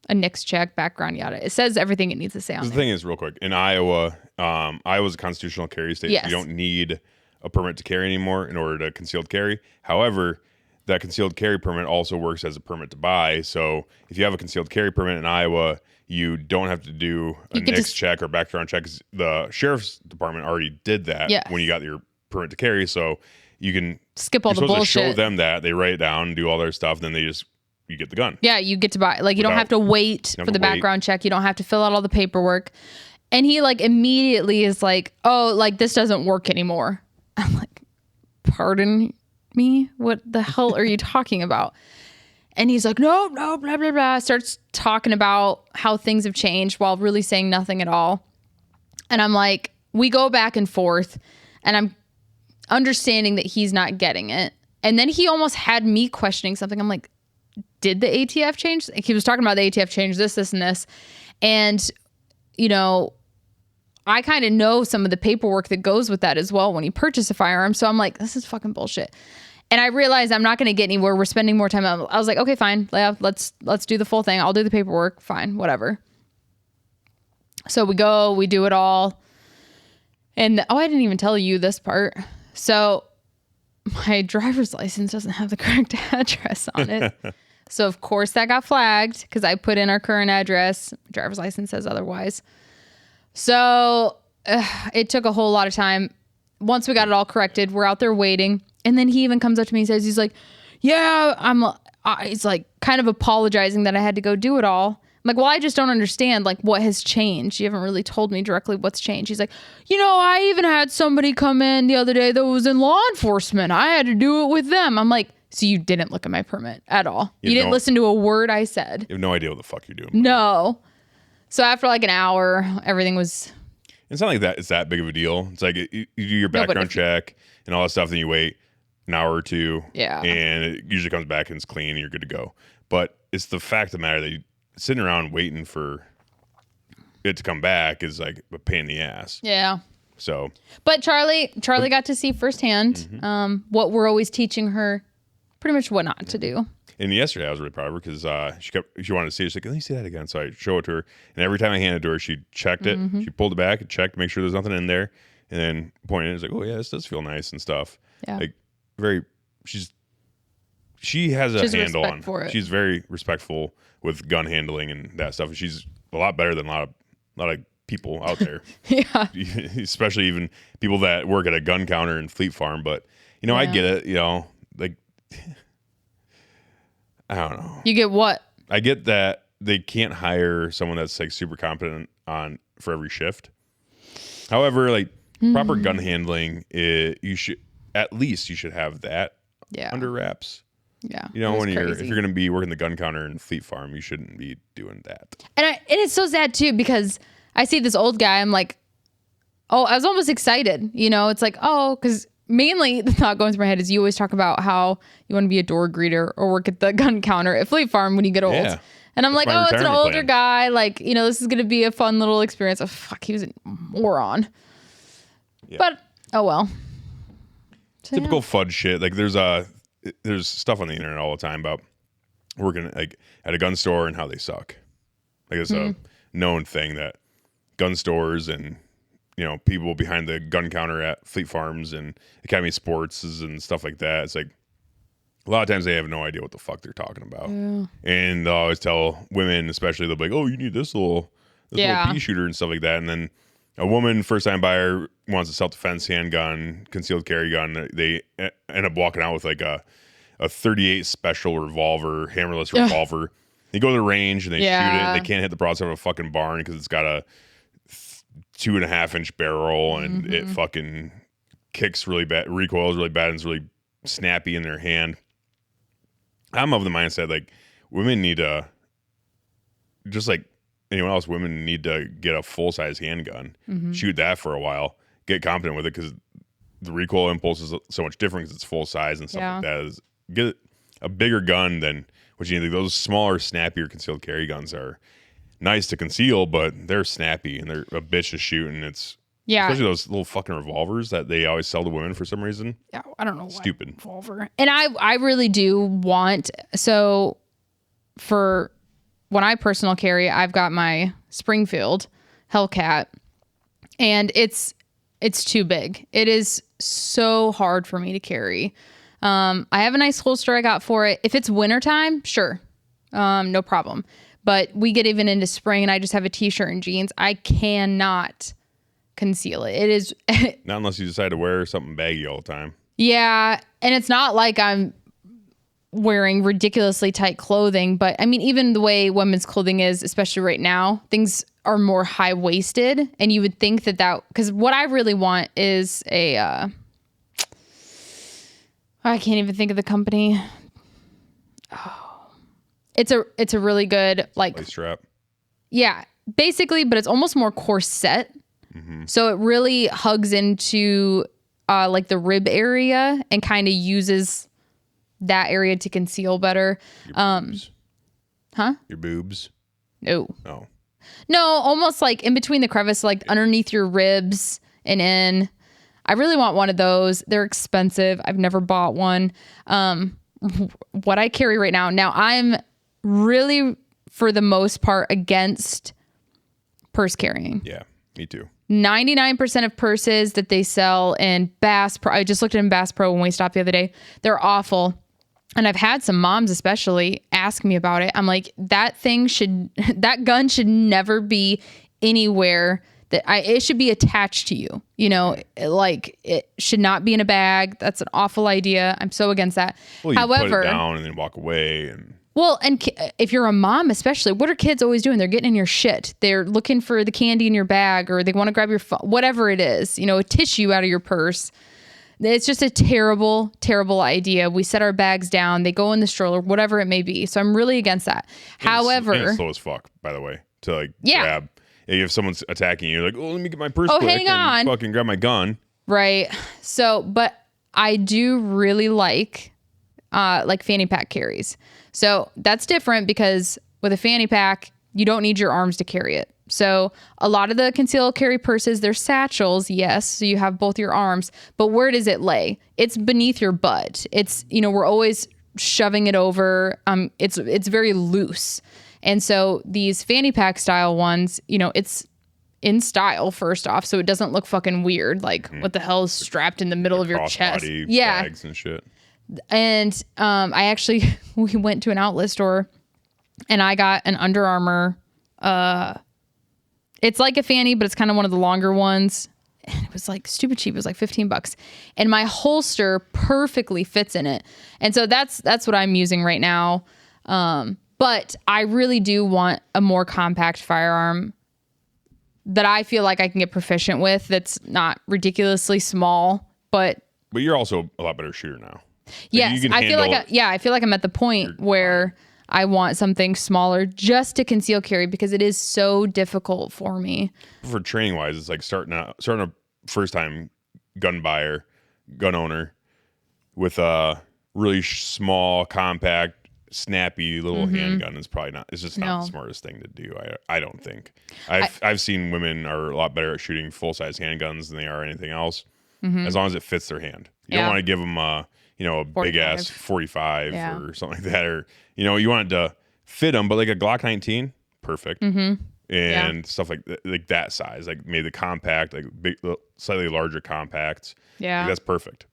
a NICS check, background, yada. It says everything it needs to say on there. The thing is, real quick, in Iowa, Iowa's a constitutional carry state. Yes. You don't need a permit to carry anymore in order to concealed carry. However, that concealed carry permit also works as a permit to buy. So if you have a concealed carry permit in Iowa, you don't have to do a NICS check or background check. The sheriff's department already did that when you got your permit to carry. So you can skip all the bullshit. Show them that they write it down, do all their stuff, then you get the gun. Yeah, you get to buy. Like you don't have to wait for the background check. You don't have to fill out all the paperwork. And he like immediately is like, oh, like this doesn't work anymore. I'm like, pardon me? What the hell are you talking about? And he's like, no, blah, blah, blah. Starts talking about how things have changed while really saying nothing at all. And I'm like, we go back and forth and I'm understanding that he's not getting it. And then he almost had me questioning something. I'm like, did the ATF change? Like, he was talking about the ATF change this, and this. And, I kind of know some of the paperwork that goes with that as well when you purchase a firearm. So I'm like, this is fucking bullshit. And I realized I'm not going to get anywhere. We're spending more time. I was like, okay, fine. Yeah, let's do the full thing. I'll do the paperwork. Fine, whatever. So we go, we do it all. And I didn't even tell you this part. So my driver's license doesn't have the correct address on it. So of course that got flagged because I put in our current address. Driver's license says otherwise. So it took a whole lot of time. Once we got it all corrected, we're out there waiting. And then he even comes up to me and says, he's like, yeah, he's like kind of apologizing that I had to go do it all. I'm like, well, I just don't understand like what has changed. You haven't really told me directly what's changed. He's like, I even had somebody come in the other day that was in law enforcement. I had to do it with them. I'm like, so you didn't look at my permit at all. You didn't listen to a word I said. You have no idea what the fuck you're doing. No. So after like an hour, everything was... It's not like that. It's that big of a deal. It's like you do your background check and all that stuff. Then you wait an hour or two. Yeah. And it usually comes back and it's clean and you're good to go. But it's the fact of the matter that you sitting around waiting for it to come back is like a pain in the ass. Yeah. So. But Charlie got to see firsthand what we're always teaching her, pretty much what not to do. And yesterday I was really proud of her because she wanted to see it. She's like, let me see that again. So I show it to her. And every time I handed it to her, she checked it. She pulled it back and checked to make sure there's nothing in there. And then pointed it. It's like, oh yeah, this does feel nice and stuff. Yeah. Like she has a handle on it. She's very respectful with gun handling and that stuff. She's a lot better than a lot of people out there. Yeah. Especially even people that work at a gun counter in Fleet Farm. But I get it, like I don't know. You get what? I get that they can't hire someone that's like super competent for every shift. However, like proper gun handling, you should have that under wraps. Yeah. If you're going to be working the gun counter in Fleet Farm, you shouldn't be doing that. And it's so sad too because I see this old guy. I'm like, oh, I was almost excited. It's like, oh, because mainly the thought going through my head is you always talk about how you want to be a door greeter or work at the gun counter at Fleet Farm when you get old. Yeah. And I'm like, oh, it's an older guy. Like, this is going to be a fun little experience. Oh, fuck, he was a moron. Yeah. But, oh well. So, typical fudge shit. Like there's stuff on the internet all the time about working like at a gun store and how they suck. Like it's a known thing that gun stores and people behind the gun counter at Fleet Farms and Academy Sports and stuff like that. It's like a lot of times they have no idea what the fuck they're talking about, and they'll always tell women, especially, they'll be like, "Oh, you need this little pea shooter and stuff like that." And then a woman, first time buyer, wants a self-defense handgun, concealed carry gun. They end up walking out with like a 38 special revolver, hammerless revolver. They go to the range and they shoot it. They can't hit the broadside of a fucking barn because it's got a 2.5-inch barrel and it fucking kicks really bad, recoils really bad, and it's really snappy in their hand. I'm of the mindset like women need to, just like anyone else, women need to get a full-size handgun, shoot that for a while, get competent with it, because the recoil impulse is so much different because it's full size and stuff like that. Get a bigger gun than what you need. Those smaller, snappier concealed carry guns are nice to conceal, but they're snappy and they're a bitch to shoot. And it's especially those little fucking revolvers that they always sell to women for some reason. Yeah, I don't know why. Stupid Revolver. And I really do want, so for when I personal carry, I've got my Springfield Hellcat, and it's too big. It is so hard for me to carry. I have a nice holster I got for it. If it's wintertime, sure. No problem. But we get even into spring and I just have a t-shirt and jeans. I cannot conceal it. It is not unless you decide to wear something baggy all the time. Yeah. And it's not like I'm wearing ridiculously tight clothing, but I mean, even the way women's clothing is, especially right now, things are more high-waisted, and you would think that because what I really want is I can't even think of the company. Oh, it's a really good Lace strap. Yeah, basically, but it's almost more corset. So it really hugs into like the rib area and kind of uses that area to conceal better. Your boobs. Your boobs? No. Oh. No, almost like in between the crevice, like underneath your ribs and in. I really want one of those. They're expensive. I've never bought one. What I carry right now. Now, I'm really, for the most part, against purse carrying. Yeah, me too. 99% of purses that they sell in Bass Pro, I just looked in Bass Pro when we stopped the other day. They're awful. And I've had some moms especially ask me about it. I'm like, that gun should never be anywhere it should be attached to you. Like it should not be in a bag. That's an awful idea. I'm so against that. Well, you put it down and then walk away. And if you're a mom, especially, what are kids always doing? They're getting in your shit. They're looking for the candy in your bag, or they want to grab your phone, whatever it is, a tissue out of your purse. It's just a terrible, terrible idea. We set our bags down. They go in the stroller, whatever it may be. So I'm really against that. However, it's slow as fuck, by the way, to grab. If someone's attacking you, like, oh, let me get my purse quick hang on. And fucking grab my gun. Right. So, but I do really like fanny pack carries. So that's different because with a fanny pack, you don't need your arms to carry it. So a lot of the concealed carry purses, they're satchels, yes. So you have both your arms, but where does it lay? It's beneath your butt. It's, we're always shoving it over. It's very loose. And so these fanny pack style ones, it's in style first off, so it doesn't look fucking weird. Like what the hell is strapped in the middle of your chest? Bags and shit. And we went to an outlet store and I got an Under Armour. It's like a fanny, but it's kind of one of the longer ones. And it was like stupid cheap. It was like $15. And my holster perfectly fits in it. And so that's what I'm using right now. But I really do want a more compact firearm that I feel like I can get proficient with. That's not ridiculously small, but you're also a lot better shooter now. Yes, I feel like I'm at the point where I want something smaller just to conceal carry because it is so difficult for me. For training wise, it's like starting a first time gun owner with a really small, compact, snappy little handgun is probably not. It's just not the smartest thing to do. I don't think. I've seen women are a lot better at shooting full size handguns than they are anything else, as long as it fits their hand. You don't want to give them a big ass 45 or something like that, or you want it to fit them. But like a Glock 19, perfect. Mm-hmm. And stuff like that size, like maybe the compact, like big, slightly larger compacts. Yeah. Like that's perfect.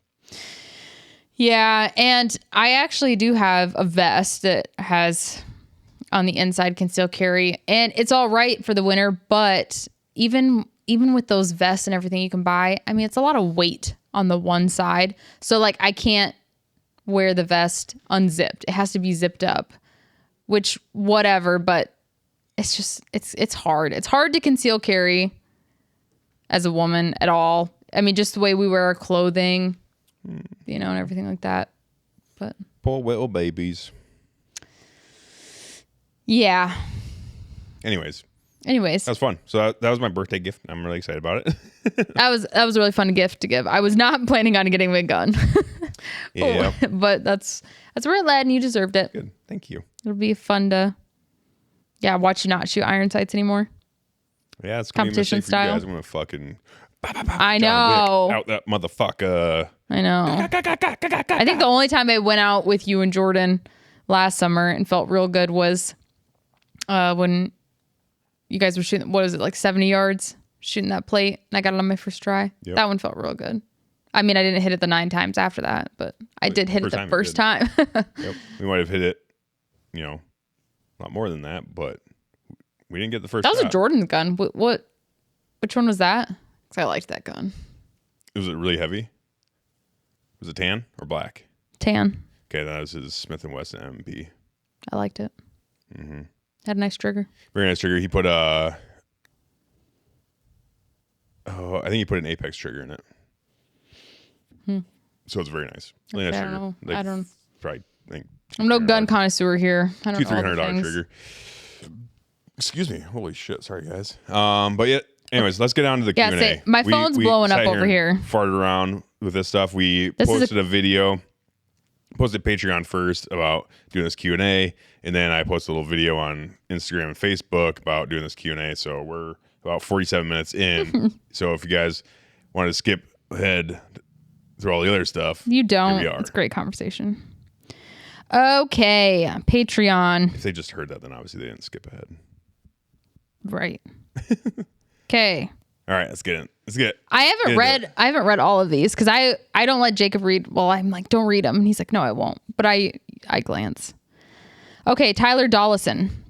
Yeah. And I actually do have a vest that has on the inside concealed carry, and it's all right for the winter, but even with those vests and everything you can buy, I mean, it's a lot of weight on the one side. So like I can't wear the vest unzipped. It has to be zipped up, which whatever, but it's just, it's hard. It's hard to conceal carry as a woman at all. I mean, just the way we wear our clothing, and everything like that. But poor little babies. Yeah. Anyways. That was fun. So that was my birthday gift. I'm really excited about it. that was a really fun gift to give. I was not planning on getting a gun. Yeah. But that's where it led, and you deserved it. Good. Thank you. It'll be fun to watch you not shoot iron sights anymore. Yeah, it's gonna competition be style. style. I'm gonna fucking I know. out that motherfucker. I know. I think the only time I went out with you and Jordan last summer and felt real good was when you guys were shooting, what is it, like 70 yards, shooting that plate, and I got it on my first try. Yep. That one felt real good. I mean, I didn't hit it the 9 times after that, but I did hit it the first time. Yep. We might have hit it, a lot more than that, but we didn't get the first That was shot. a Jordan's gun. Which one was that? Because I liked that gun. Was it really heavy? Was it tan or black? Tan. Okay, that was his Smith & Wesson MP. I liked it. Mm-hmm. Had a nice trigger. Very nice trigger. He put I think he put an Apex trigger in it. So it's very nice. Really nice trigger. I don't know. Probably think I'm no gun connoisseur here. I don't know. $200-$300 trigger. Excuse me. Holy shit. Sorry, guys. But yeah. Anyways, let's get on to the Q&A. Yeah, my phone's blowing up over here. Farted around with this stuff. We posted a video. Posted Patreon first about doing this Q&A, and then I posted a little video on Instagram and Facebook about doing this Q&A. So we're about 47 minutes in. So if you guys want to skip ahead through all the other stuff, you don't. Here we are. It's a great conversation. Okay, Patreon. If they just heard that, then obviously they didn't skip ahead. Right. Okay. All right, let's get in. I haven't read all of these because I don't let Jacob read. Well, I'm like, don't read them. And he's like, no, I won't. But I glance. Okay, Tyler Dollison.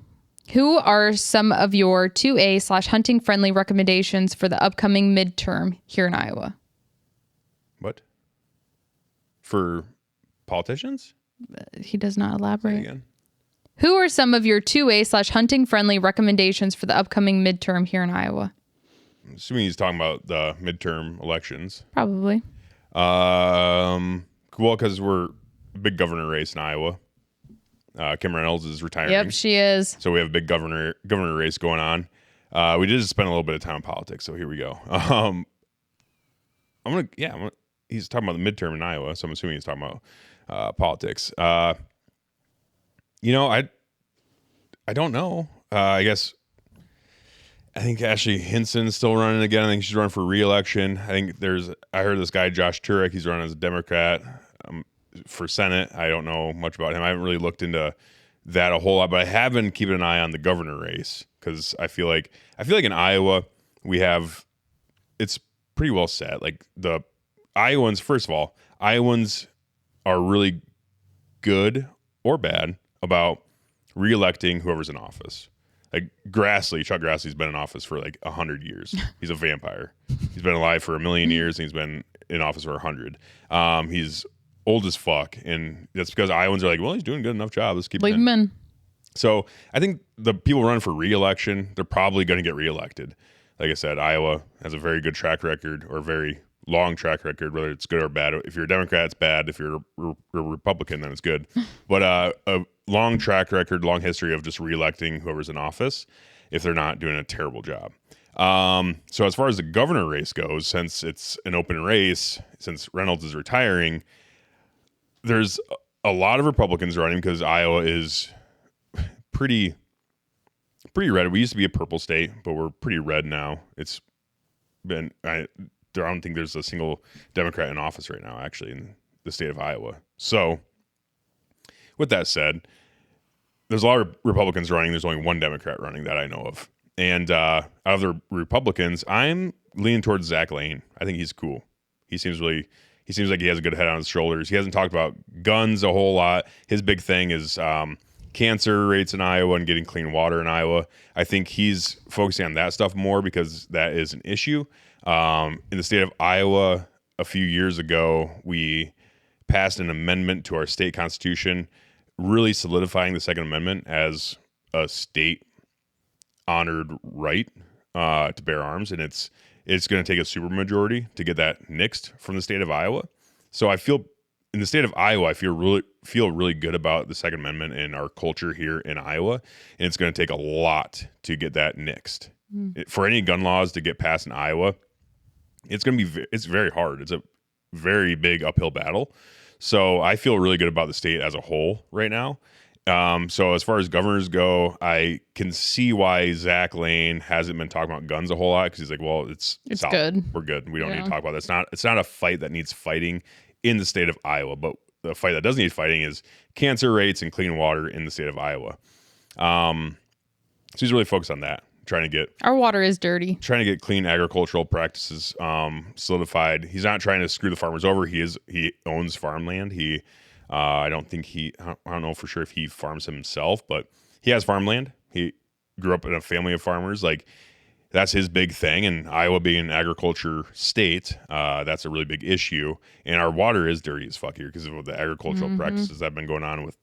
Who are some of your 2A/hunting friendly recommendations for the upcoming midterm here in Iowa? What? For politicians? He does not elaborate. Again. Who are some of your 2A/hunting friendly recommendations for the upcoming midterm here in Iowa? I'm assuming he's talking about the midterm elections. Probably. Well, because we're a big governor race in Iowa. Kim Reynolds is retiring. Yep, she is. So we have a big governor race going on. We did just spend a little bit of time in politics, so here we go. He's talking about the midterm in Iowa, so I'm assuming he's talking about politics. I don't know. I think Ashley Hinson's still running again. I think she's running for re-election. I heard this guy, Josh Turek, he's running as a Democrat for Senate. I don't know much about him. I haven't really looked into that a whole lot, but I have been keeping an eye on the governor race because I feel like in Iowa it's pretty well set. Like the Iowans, first of all, Iowans are really good or bad about re-electing whoever's in office. Like Chuck Grassley's been in office for like 100 years. He's a vampire. He's been alive for 1,000,000 years, and he's been in office for 100. He's old as fuck, and that's because Iowans are like, well, he's doing a good enough job. Let's keep Leave him in. So I think the people running for re-election, they're probably going to get re-elected. Like I said, Iowa has a very good track record, or very long track record, whether it's good or bad. If you're a Democrat, it's bad. If you're a Republican, then it's good. But a long track record, long history of just re-electing whoever's in office if they're not doing a terrible job. So as far as the governor race goes, since it's an open race, since Reynolds is retiring, there's a lot of Republicans running because Iowa is pretty red. We used to be a purple state, but we're pretty red now. It's been... I don't think there's a single Democrat in office right now, actually, in the state of Iowa. So, with that said, there's a lot of Republicans running. There's only one Democrat running that I know of. And out of the Republicans, I'm leaning towards Zach Lane. I think he's cool. He seems like he has a good head on his shoulders. He hasn't talked about guns a whole lot. His big thing is cancer rates in Iowa and getting clean water in Iowa. I think he's focusing on that stuff more because that is an issue. In the state of Iowa, a few years ago, we passed an amendment to our state constitution, really solidifying the Second Amendment as a state honored right to bear arms, and it's going to take a supermajority to get that nixed from the state of Iowa. So I feel in the state of Iowa, I feel really good about the Second Amendment and our culture here in Iowa, and it's going to take a lot to get that nixed. For any gun laws to get passed in Iowa, it's very hard. It's a very big uphill battle. So I feel really good about the state as a whole right now. So as far as governors go, I can see why Zach Lane hasn't been talking about guns a whole lot, because he's like, well, it's solid. Good. We're good. We don't need to talk about that. It's not a fight that needs fighting in the state of Iowa, but the fight that does need fighting is cancer rates and clean water in the state of Iowa. So he's really focused on that, trying to get our water is dirty. Trying to get clean agricultural practices solidified. He's not trying to screw the farmers over. He owns farmland. I don't know for sure if he farms himself, but he has farmland. He grew up in a family of farmers. Like, that's his big thing. And Iowa being an agriculture state, that's a really big issue. And our water is dirty as fuck here because of the agricultural practices that have been going on with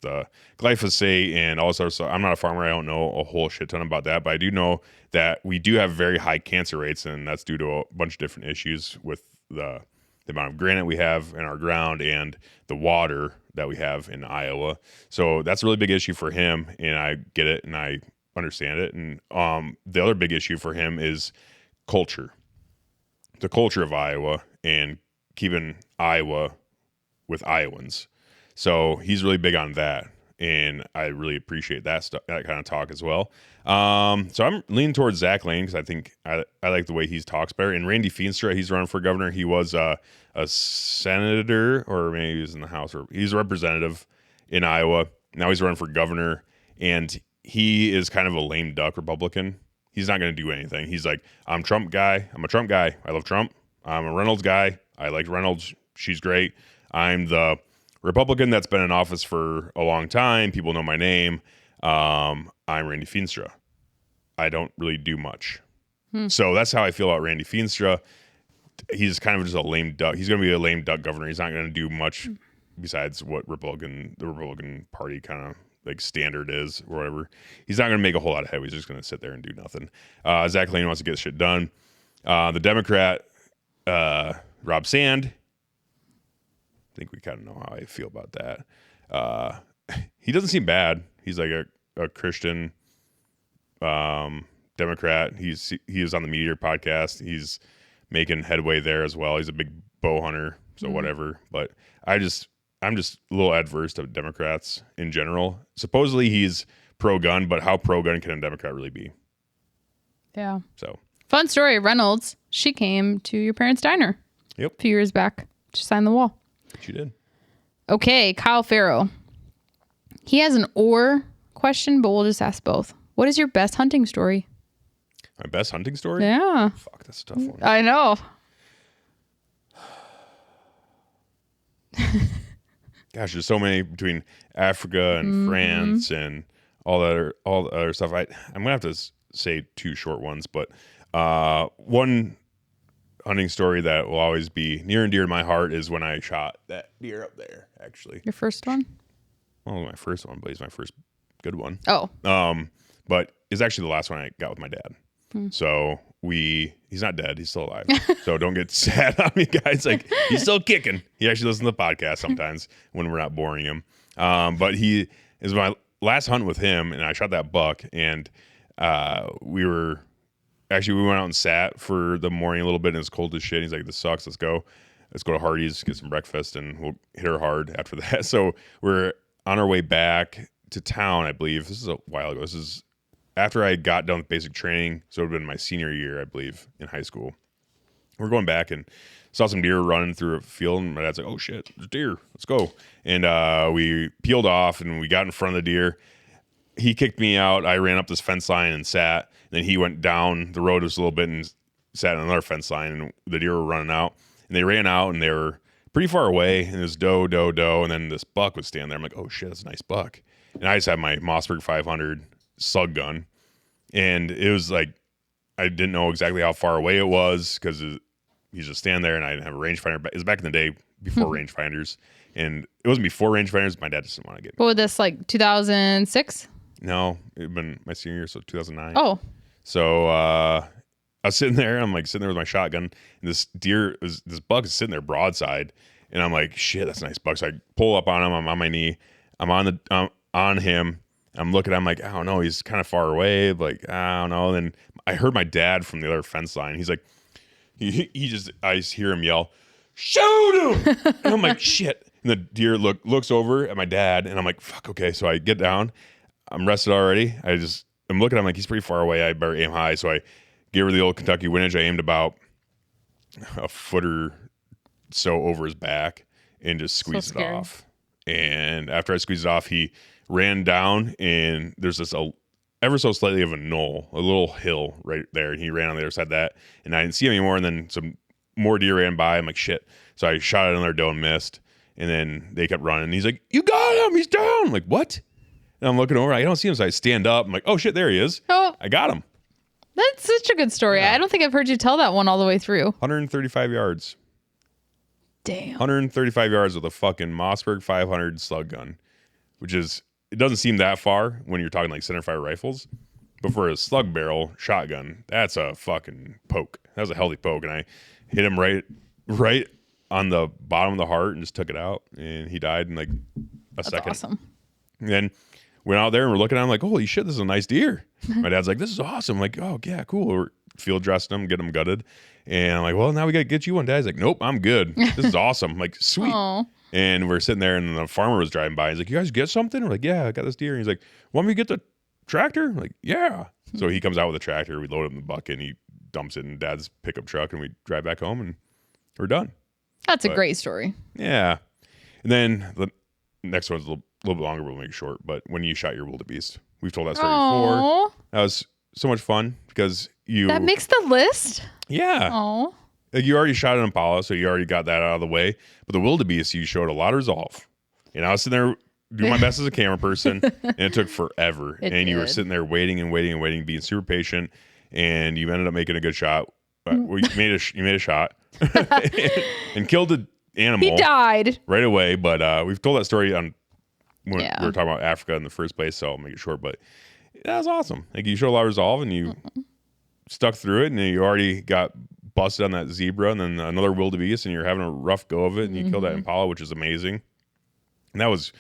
glyphosate and all sorts. So I'm not a farmer. I don't know a whole shit ton about that, but I do know that we do have very high cancer rates, and that's due to a bunch of different issues with the amount of granite we have in our ground and the water that we have in Iowa. So that's a really big issue for him, and I get it and I understand it. And the other big issue for him is culture, the culture of Iowa, and keeping Iowa with Iowans. So he's really big on that, and I really appreciate that kind of talk as well. So I'm leaning towards Zach Lane because I think I like the way he talks better. And Randy Feenstra, he's running for governor. He was a senator, or maybe he was in the House, or he's a representative in Iowa. Now he's running for governor, and he is kind of a lame duck Republican. He's not going to do anything. He's like, I'm a Trump guy. I love Trump. I'm a Reynolds guy. I like Reynolds. She's great. I'm the Republican that's been in office for a long time. People know my name. I'm Randy Feenstra. I don't really do much. So that's how I feel about Randy Feenstra. He's kind of just a lame duck. He's going to be a lame duck governor. He's not going to do much besides what the Republican Party kind of like standard is or whatever. He's not going to make a whole lot of headway. He's just going to sit there and do nothing. Zach Lane wants to get shit done. The Democrat, Rob Sand, I think we kind of know how I feel about that. He doesn't seem bad. He's like a Christian Democrat. He was on the Meteor podcast. He's making headway there as well. He's a big bow hunter, so whatever. But I'm just a little adverse to Democrats in general. Supposedly he's pro-gun, but how pro-gun can a Democrat really be? Yeah. So fun story. Reynolds, she came to your parents' diner. Yep. A few years back. She signed the wall. She did. Okay, Kyle Farrow. He has an or question, but we'll just ask both. What is your best hunting story? My best hunting story? Yeah. Fuck, that's a tough one. I know. Gosh, there's so many between Africa and France and all the other stuff. I'm gonna have to say two short ones, but one hunting story that will always be near and dear to my heart is when I shot that deer up there. Actually, your first one? Well, my first one, but it's my first good one. Oh. But it's actually the last one I got with my dad. So he's not dead. He's still alive. So don't get sad on me, guys. Like, he's still kicking. He actually listens to the podcast sometimes when we're not boring him. But he is my last hunt with him, and I shot that buck, and we went out and sat for the morning a little bit, and it's cold as shit. He's like, this sucks. Let's go to Hardee's, get some breakfast, and we'll hit her hard after that. So we're on our way back to town, I believe. This is a while ago. This is after I got done with basic training, so it would have been my senior year, I believe, in high school. We're going back and saw some deer running through a field, and my dad's like, oh shit, there's deer, let's go. And we peeled off, and we got in front of the deer. he kicked me out. I ran up this fence line and sat. And then he went down the road just a little bit and sat on another fence line. And the deer were running out. And they ran out and they were pretty far away. And it was doe. And then this buck was standing there. I'm like, oh shit, that's a nice buck. And I just had my Mossberg 500 slug gun. And it was like, I didn't know exactly how far away it was because he's just standing there and I didn't have a rangefinder. But it was back in the day before rangefinders. And it wasn't before rangefinders. My dad just didn't want to get me. What was this, like 2006? No, it had been my senior year, so 2009. Oh. So I was sitting there. I'm like sitting there with my shotgun. And this buck is sitting there broadside. And I'm like, shit, that's a nice buck. So I pull up on him. I'm on my knee. I'm on him. I'm looking at him like, I don't know. He's kind of far away. Like, I don't know. And then I heard my dad from the other fence line. He's like, I just hear him yell, shoot him. And I'm like, shit. And the deer looks over at my dad. And I'm like, fuck, okay. So I get down. I'm rested already. I'm looking at him like he's pretty far away. I better aim high. So I gave her the old Kentucky windage. I aimed about a foot or so over his back and just squeezed it off. And after I squeezed it off, he ran down and there's this ever so slightly of a knoll, a little hill right there. And he ran on the other side of that and I didn't see him anymore. And then some more deer ran by. I'm like, shit. So I shot at another doe and missed. And then they kept running. And he's like, you got him. He's down. I'm like, what? And I'm looking over. I don't see him. So I stand up. I'm like, oh shit, there he is. Oh, I got him. That's such a good story. Yeah. I don't think I've heard you tell that one all the way through. 135 yards. Damn. 135 yards with a fucking Mossberg 500 slug gun, which is, it doesn't seem that far when you're talking like centerfire rifles, but for a slug barrel shotgun, that's a fucking poke. That was a healthy poke. And I hit him right on the bottom of the heart and just took it out. And he died in like a second. Awesome. And then went out there and we're looking at him like, holy shit, this is a nice deer. My dad's like, this is awesome. I'm like, oh yeah, cool. We're field dressing him, getting him gutted. And I'm like, well, now we got to get you one. Dad's like, nope, I'm good. This is awesome. I'm like, sweet. Aww. And we're sitting there and the farmer was driving by. He's like, you guys get something? We're like, yeah, I got this deer. And he's like, want me to get the tractor? I'm like, yeah. So he comes out with a tractor. We load it in the bucket and he dumps it in Dad's pickup truck and we drive back home and we're done. That's a great story. Yeah. And then the next one's a little bit longer, but we'll make it short. But when you shot your wildebeest, we've told that story before. That was so much fun because that makes the list. Yeah. Oh. Like you already shot an impala, so you already got that out of the way. But the wildebeest, you showed a lot of resolve. And I was sitting there doing my best as a camera person, and it took forever. You were sitting there waiting, being super patient, and you ended up making a good shot. Well, you made a shot and killed the animal. He died right away. But we've told that story when we were talking about Africa in the first place, so I'll make it short. But that was awesome. Like you showed a lot of resolve, and you stuck through it, and you already got busted on that zebra, and then another wildebeest, and you're having a rough go of it, and you killed that impala, which is amazing. And that was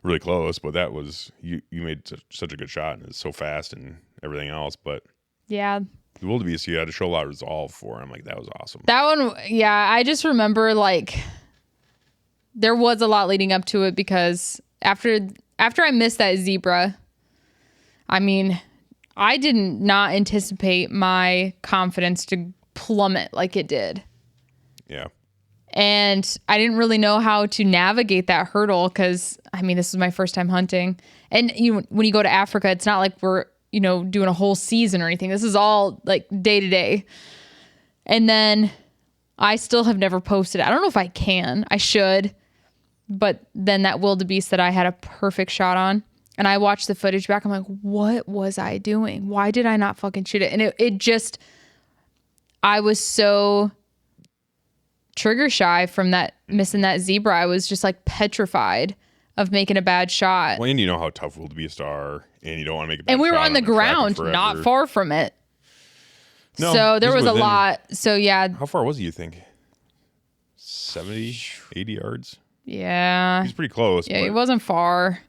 really close, but that was you made such a good shot, and it's so fast and everything else. But yeah, the wildebeest, you had to show a lot of resolve for him. Like that was awesome. That one, yeah, I just remember like there was a lot leading up to it because after I missed that zebra, I mean, I did not anticipate my confidence to plummet like it did. Yeah. And I didn't really know how to navigate that hurdle because, I mean, this was my first time hunting. And when you go to Africa, it's not like we're, doing a whole season or anything. This is all like day to day. And then I still have never posted it. I don't know if I can. I should. But then that wildebeest that I had a perfect shot on, and I watched the footage back. I'm like, what was I doing? Why did I not fucking shoot it? And it just, I was so trigger shy from that, missing that zebra. I was just like petrified of making a bad shot. Well, and you know how tough wildebeest are, and you don't want to make a bad shot. And we were on the ground, not far from it. No, so there was a lot. So yeah. How far was he, you think? 70, 80 yards? Yeah. He's pretty close. Yeah, he wasn't far.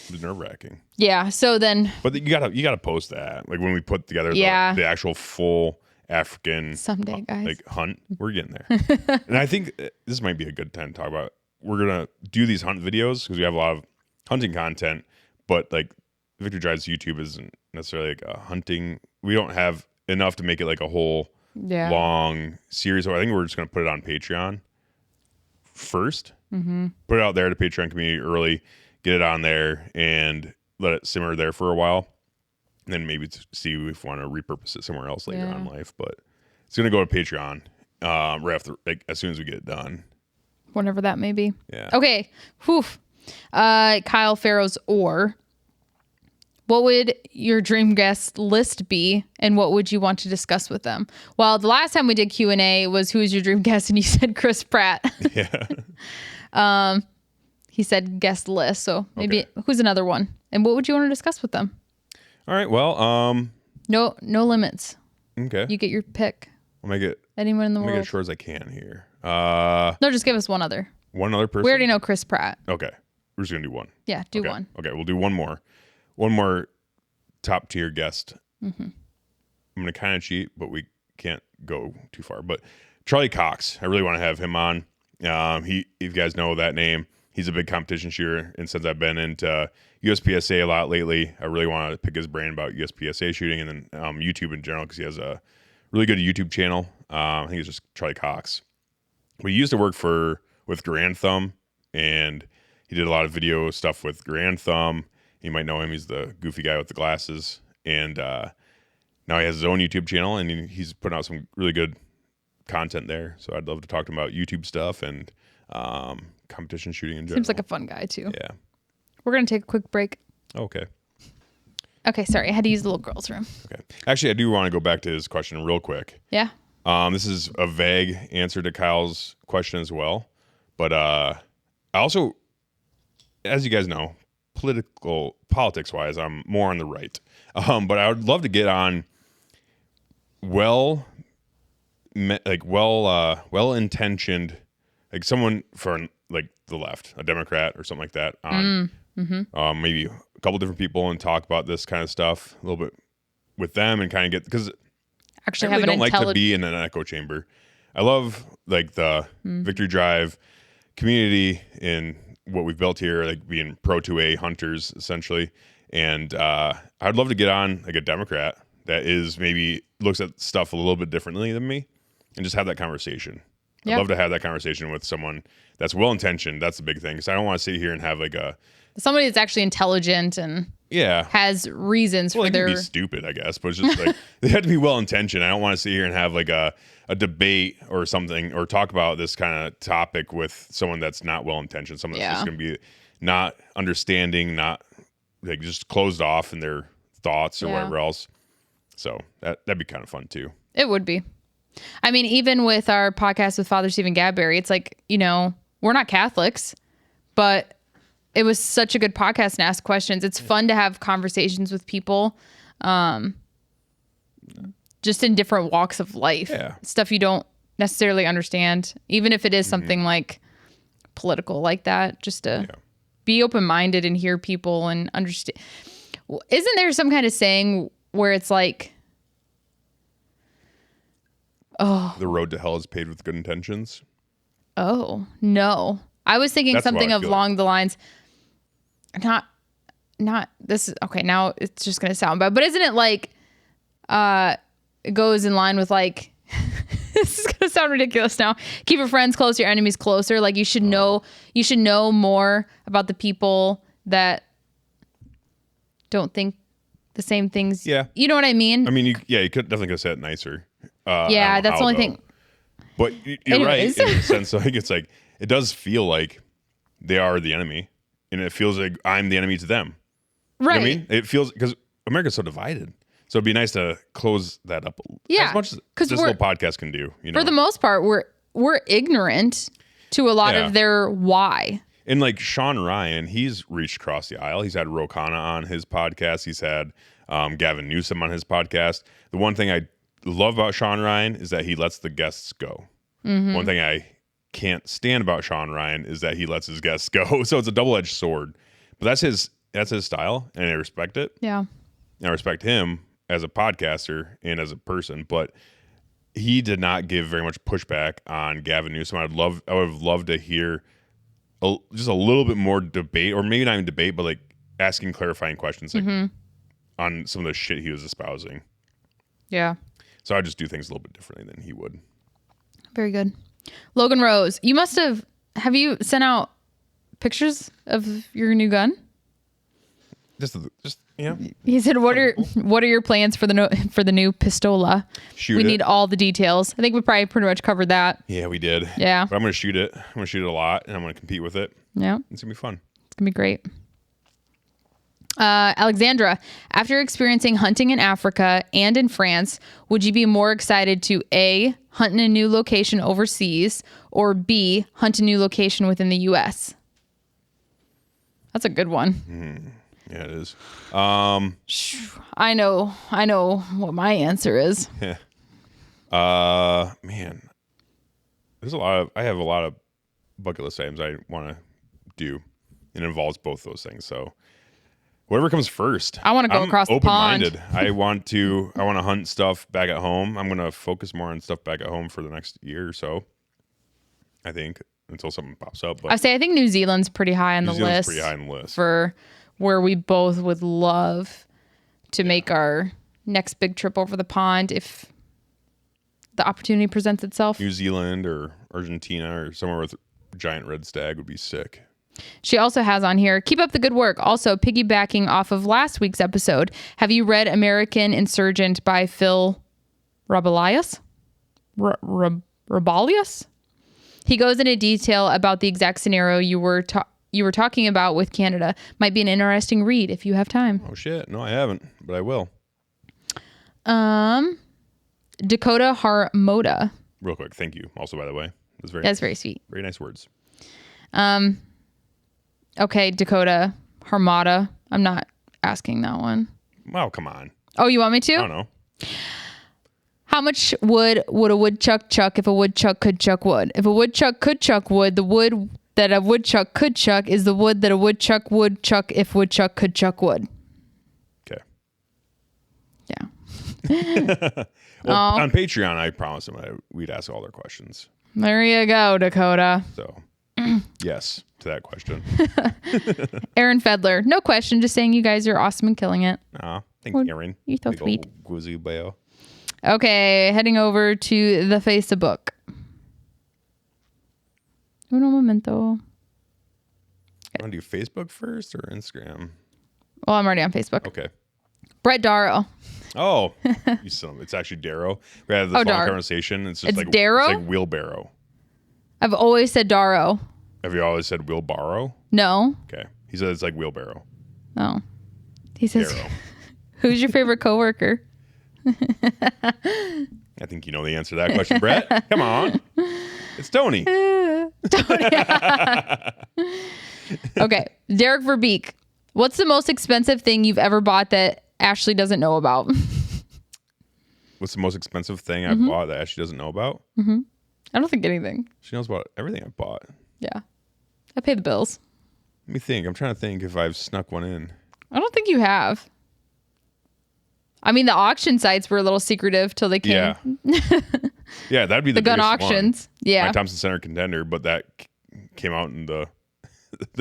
It was nerve-wracking. Yeah, so then... But you gotta post that. Like when we put together the actual full African... Someday, guys. Like hunt. We're getting there. And I think this might be a good time to talk about... We're going to do these hunt videos because we have a lot of hunting content. But like Victor Drive's YouTube isn't necessarily like a hunting... We don't have enough to make it like a whole long series. So I think we're just going to put it on Patreon first. Mm-hmm. Put it out there to Patreon community early. Get it on there, and let it simmer there for a while, and then maybe see if we want to repurpose it somewhere else later on in life. But it's gonna go to Patreon right after, like, as soon as we get it done, whenever that may be. Yeah. Okay. Whew. Kyle Farrow's what would your dream guest list be, and what would you want to discuss with them? Well, the last time we did Q&A was who's your dream guest, and you said Chris Pratt. Yeah. He said guest list, so maybe who's another one? And what would you want to discuss with them? All right. Well, no limits. Okay. You get your pick. I'll make it. Anyone in the I'll world. make it as short as I can here. No, just give us one other. One other person. We already know Chris Pratt. Okay. We're just gonna do one. Yeah, do one. Okay, we'll do one more. One more top tier guest. Mm-hmm. I'm gonna kind of cheat, but we can't go too far. But Charlie Cox, I really want to have him on. If you guys know that name, he's a big competition shooter, and since I've been into USPSA a lot lately, I really want to pick his brain about USPSA shooting, and then YouTube in general, because he has a really good YouTube channel. I think it's just Charlie Cox. We used to work with Grand Thumb, and he did a lot of video stuff with Grand Thumb. You might know him. He's the goofy guy with the glasses. And now he has his own YouTube channel, and he's putting out some really good content there. So I'd love to talk to him about YouTube stuff and competition shooting in general. Seems like a fun guy, too. Yeah. We're going to take a quick break. Okay. Okay, sorry. I had to use the little girl's room. Okay. Actually, I do want to go back to his question real quick. Yeah. This is a vague answer to Kyle's question as well. But I also, as you guys know, politics-wise, I'm more on the right. But I would love to get on well-intentioned, like someone for like the left, a Democrat or something like that, on maybe a couple different people, and talk about this kind of stuff a little bit with them, and kind of get, because actually I really don't like to be in an echo chamber. I love like the Victory Drive community and what we've built here, like being pro 2A hunters essentially. And I'd love to get on like a Democrat that is maybe looks at stuff a little bit differently than me, and just have that conversation. I'd love to have that conversation with someone that's well-intentioned. That's the big thing. Because I don't want to sit here and have like somebody that's actually intelligent and has reasons for their... Well, they can be stupid, I guess, but it's just like they have to be well-intentioned. I don't want to sit here and have like a debate or something, or talk about this kind of topic with someone that's not well-intentioned, someone that's just going to be not understanding, not like just closed off in their thoughts or whatever else. So that'd be kind of fun too. It would be. I mean, even with our podcast with Father Stephen Gadberry, it's like, we're not Catholics, but it was such a good podcast and ask questions. It's fun to have conversations with people, just in different walks of life. Stuff you don't necessarily understand, even if it is something like political like that, just to be open-minded and hear people and understand. Isn't there some kind of saying where it's like, the road to hell is paved with good intentions? Oh, no. I was thinking something along the lines, not this. Okay, now it's just going to sound bad, but isn't it like, it goes in line with like, this is going to sound ridiculous now. Keep your friends close, your enemies closer. Like you should know more about the people that don't think the same things. Yeah. You know what I mean? I mean, you could definitely have said it nicer. That's the only thing. But you're right in the sense, like it's like it does feel like they are the enemy, and it feels like I'm the enemy to them. Right. You know what I mean? It feels, because America's so divided. So it'd be nice to close that up as much as this little podcast can do. For the most part, we're ignorant to a lot of their why. And like Sean Ryan, he's reached across the aisle. He's had Ro Khanna on his podcast. He's had Gavin Newsom on his podcast. The one thing I love about Sean Ryan is that he lets the guests go. One thing I can't stand about Sean Ryan is that he lets his guests go. So it's a double-edged sword. But that's his style, and I respect it. Yeah. I respect him as a podcaster and as a person, but he did not give very much pushback on Gavin Newsom. I would have loved to hear just a little bit more debate, or maybe not even debate, but like asking clarifying questions like on some of the shit he was espousing. Yeah. So I just do things a little bit differently than he would. Very good. Logan Rose, you must have you sent out pictures of your new gun? Just you know. He said, "What are your plans for the new Pistola? We need all the details." I think we probably pretty much covered that. Yeah, we did. Yeah. But I'm gonna shoot it. I'm gonna shoot it a lot, and I'm gonna compete with it. Yeah. It's gonna be fun. It's gonna be great. Alexandra, after experiencing hunting in Africa and in France, would you be more excited to A, hunt in a new location overseas, or B, hunt a new location within the U.S.? That's a good one. Yeah, it is. I know what my answer is. Yeah. Man, I have a lot of bucket list items I want to do. It involves both those things. So whatever comes first. I want to go across the pond. Open-minded. I want to hunt stuff back at home. I'm going to focus more on stuff back at home for the next year or so. I think until something pops up. But I think New Zealand's pretty high on the list. Pretty high on the list For where we both would love to make our next big trip over the pond if the opportunity presents itself. New Zealand or Argentina or somewhere with a giant red stag would be sick. She also has on here, keep up the good work. Also, piggybacking off of last week's episode, have you read American Insurgent by Phil Rabalius? Rabalius? He goes into detail about the exact scenario you were talking about with Canada. Might be an interesting read if you have time. Oh shit! No, I haven't, but I will. Dakota Harmoda. Real quick, thank you. Also, by the way, That's very sweet. Very nice words. Okay, Dakota Harmoda. I'm not asking that one. Oh, come on. Oh, you want me to? I don't know. How much wood would a woodchuck chuck if a woodchuck could chuck wood? If a woodchuck could chuck wood, the wood that a woodchuck could chuck is the wood that a woodchuck would chuck if woodchuck could chuck wood. Okay. Yeah. On Patreon, I promised them we'd ask all their questions. There you go, Dakota. So, yes to that question. Aaron Fedler. No question, just saying you guys are awesome and killing it. Aw, thanks, Aaron. You're so Big sweet. old Grizzly Bayo. Okay, heading over to the Facebook. Uno momento. You want to do Facebook first or Instagram? Well, I'm already on Facebook. Okay. Brett Darrow. Oh, you son of, it's actually Darrow. We had this long conversation. It's just it's Darrow? It's like wheelbarrow. I've always said Darrow. Have you always said wheelbarrow? No. Okay. He said it's like wheelbarrow. Oh. He says, Darrow. who's your favorite coworker? I think you know the answer to that question, Brett. Come on. It's Tony. Okay. Derek Verbeek. What's the most expensive thing you've ever bought that Ashley doesn't know about? What's the most expensive thing I've bought that Ashley doesn't know about? Mm-hmm. I don't think anything. She knows about everything I've bought. Yeah. I pay the bills. Let me think. I'm trying to think if I've snuck one in. I don't think you have. I mean, the auction sites were a little secretive till they came. Yeah. Yeah, that'd be the gun biggest auctions. One. Yeah. My Thompson Center contender, but that came out in the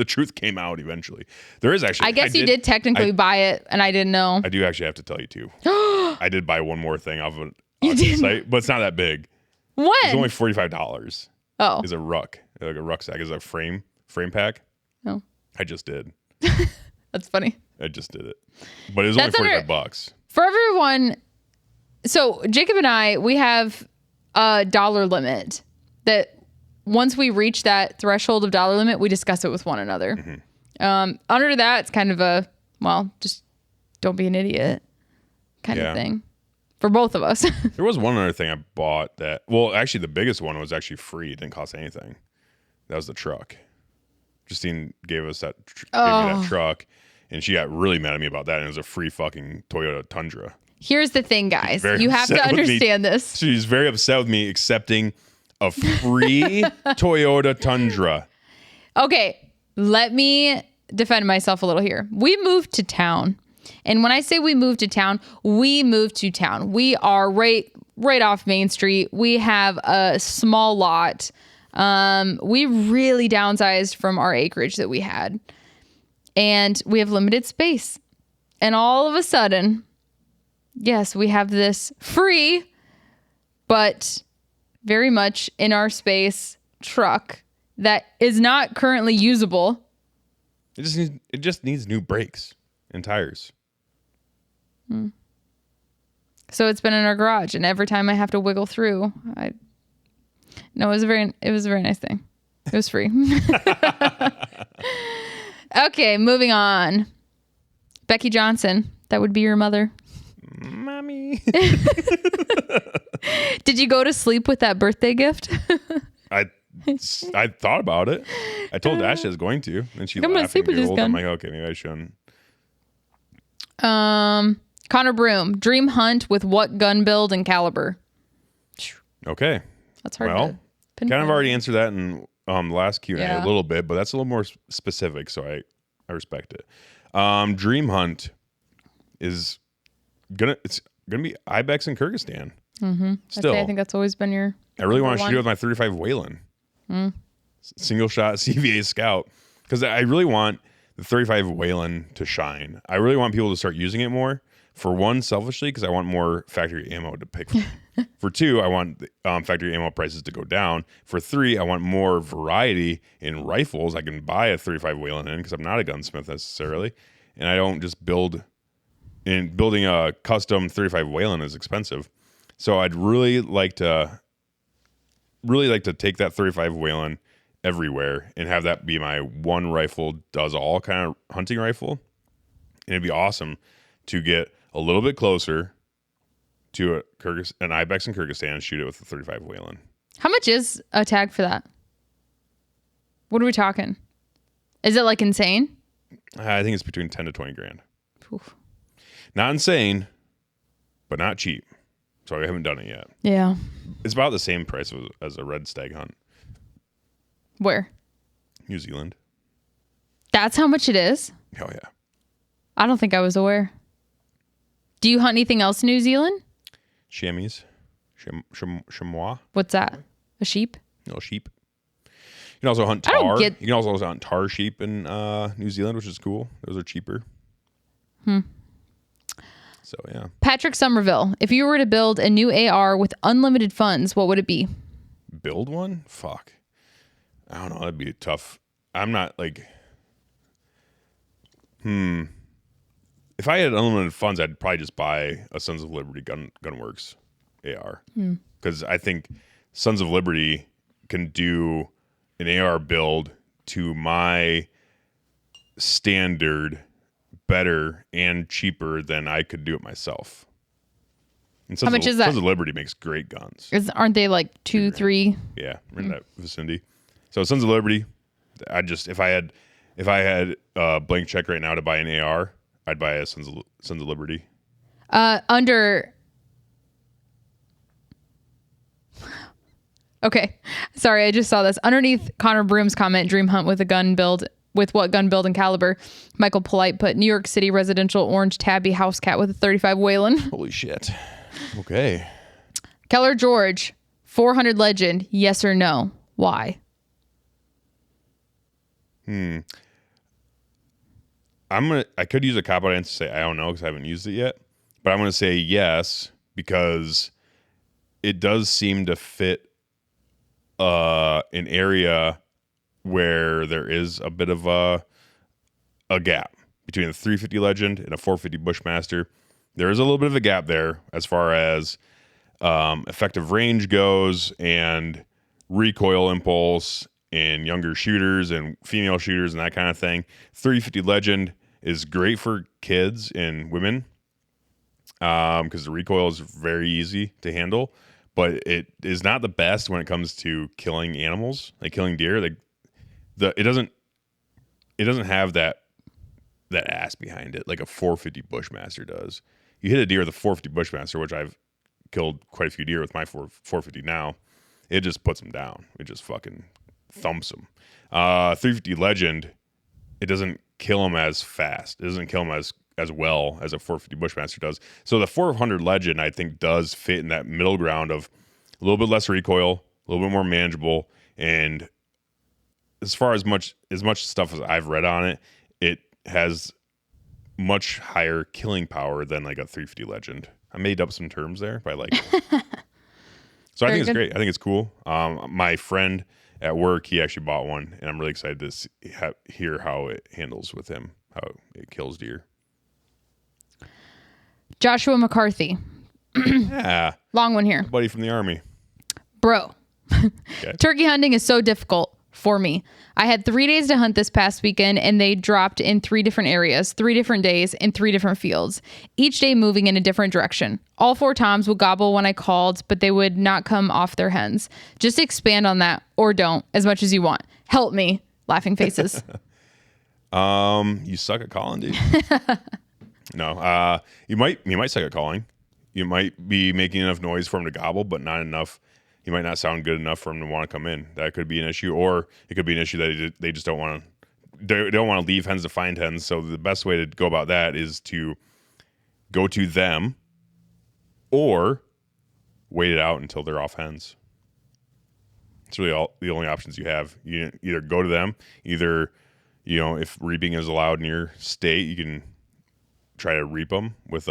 truth came out eventually. There is actually. I guess you did technically buy it, and I didn't know. I do actually have to tell you too. I did buy one more thing off of an auction site, but it's not that big. When? It's only $45. Oh. Is a ruck, like a rucksack, is a frame pack. Oh. I just did. That's funny. I just did it, but it was only $45. For everyone, so Jacob and I, we have a dollar limit that once we reach that threshold of dollar limit, we discuss it with one another. Mm-hmm. Under that, it's kind of a, well, just don't be an idiot kind of thing for both of us. There was one other thing I bought that, well, actually the biggest one was actually free. It didn't cost anything. That was the truck. Justine gave us that, gave me that truck. And she got really mad at me about that. And it was a free fucking Toyota Tundra. Here's the thing, guys. You have to understand this. She's very upset with me accepting a free Toyota Tundra. Okay, let me defend myself a little here. We moved to town. And when I say we moved to town, we moved to town. We are right off Main Street. We have a small lot. We really downsized from our acreage that we had. And we have limited space. And all of a sudden, yes, we have this free, but very much in our space truck that is not currently usable. It just needs new brakes. and tires. So it's been in our garage, and every time I have to wiggle through, it was a very nice thing. It was free. Okay, moving on. Becky Johnson, that would be your mother. Mommy. Did you go to sleep with that birthday gift? I thought about it. I told Ashley I was going to, and she I'm gonna laughed sleep and with this giggled. gun. I'm like, okay, maybe I shouldn't. Connor Broom, dream hunt with what gun build and caliber? Okay. That's hard Well, to pinpoint. kind of already answered that in the last Q&A Yeah. a little bit, but that's a little more specific, so I respect it. Dream hunt is it's gonna be Ibex in Kyrgyzstan. Still, I think that's always been your. I really want number to shoot it one. with my 35 Whalen. Single shot CVA Scout. Because I really want the 35 Whalen to shine. I really want people to start using it more. For one, selfishly, because I want more factory ammo to pick from. For two, I want factory ammo prices to go down. For three, I want more variety in rifles. I can buy a 35 Whalen in because I'm not a gunsmith necessarily. And I don't just building a custom 35 Whalen is expensive. So I'd really like to take that 35 Whalen everywhere and have that be my one rifle does all kind of hunting rifle. And it'd be awesome to get a little bit closer to an Ibex in Kyrgyzstan and shoot it with a 35 Whalen. How much is a tag for that? What are we talking? Is it like insane? I think it's between 10 to 20 grand. Oof. Not insane, but not cheap. So I haven't done it yet. Yeah. It's about the same price as a red stag hunt. Where? New Zealand. That's how much it is? Oh, yeah. I don't think I was aware. Do you hunt anything else in New Zealand? Chamois. Chamois. What's that? A sheep? No, sheep. You can also hunt I don't tar. get- You can also hunt tar sheep in New Zealand, which is cool. Those are cheaper. So, yeah. Patrick Somerville, if you were to build a new AR with unlimited funds, what would it be? Build one? Fuck. I don't know. That'd be tough. I'm not like... If I had unlimited funds, I'd probably just buy a Sons of Liberty Gunworks AR. Because I think Sons of Liberty can do an AR build to my standard better and cheaper than I could do it myself. And How much is that? Sons of Liberty makes great guns. Aren't they like 2, 3? Yeah, we're in that vicinity. So Sons of Liberty, if I had a blank check right now to buy an AR, I'd buy a Sons of Liberty. Okay. Sorry, I just saw this. Underneath Connor Broom's comment, dream hunt with a gun build, with what gun build and caliber? Michael Polite put New York City residential orange tabby house cat with a 35 Whalen. Holy shit. Okay. Keller George, 400 legend, yes or no? Why? I could use a cop-out answer to say I don't know because I haven't used it yet, but I'm going to say yes because it does seem to fit an area where there is a bit of a gap between a 350 Legend and a 450 Bushmaster. There is a little bit of a gap there as far as effective range goes and recoil impulse and younger shooters and female shooters and that kind of thing. 350 Legend is great for kids and women because the recoil is very easy to handle, but it is not the best when it comes to killing animals, like killing deer. It doesn't have that ass behind it like a 450 Bushmaster does. You hit a deer with a 450 Bushmaster, which I've killed quite a few deer with my 450 now. It just puts them down. It just fucking thumps them. 350 Legend, it doesn't kill them as fast. It doesn't kill them as well as a 450 Bushmaster does. So the 400 Legend, I think, does fit in that middle ground of a little bit less recoil, a little bit more manageable, and as far as much stuff as I've read on it, it has much higher killing power than like a 350 Legend. I made up some terms there, but I like it. So I think it's great. I think it's cool. My friend at work, he actually bought one, and I'm really excited to hear how it handles with him, how it kills deer. Joshua McCarthy. Yeah. Long one here. Buddy from the Army. Bro. Okay. Turkey hunting is so difficult for me. I had 3 days to hunt this past weekend, and they dropped in 3 different areas, 3 different days, in 3 different fields, each day moving in a different direction. All 4 toms would gobble when I called, but they would not come off their hens. Just expand on that, or don't, as much as you want. Help me. Laughing faces. You suck at calling, dude. No, you might suck at calling. You might be making enough noise for them to gobble, but not enough. You might not sound good enough for them to want to come in. That could be an issue, or it could be an issue that they just don't want to. They don't want to leave hens to find hens. So the best way to go about that is to go to them, or wait it out until they're off hens. It's really the only options you have. You either go to them, either if reaping is allowed in your state, you can try to reap them with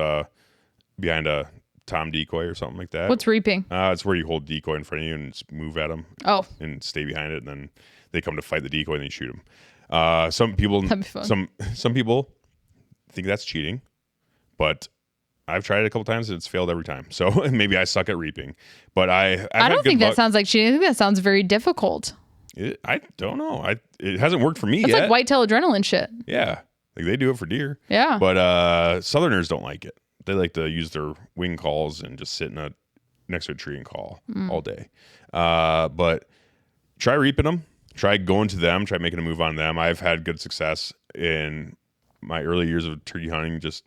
behind a tom decoy or something like that. What's reaping? It's where you hold decoy in front of you and just move at them. Oh. And stay behind it, and then they come to fight the decoy and then you shoot them. Some people think that's cheating, but I've tried it a couple times and it's failed every time. So maybe I suck at reaping, but I don't think that sounds like cheating. I think that sounds very difficult. I don't know. It hasn't worked for me yet. It's like whitetail adrenaline shit. Yeah. Like they do it for deer. Yeah. But Southerners don't like it. They like to use their wing calls and just sit next to a tree and call all day. But try reaping them. Try going to them. Try making a move on them. I've had good success in my early years of turkey hunting, just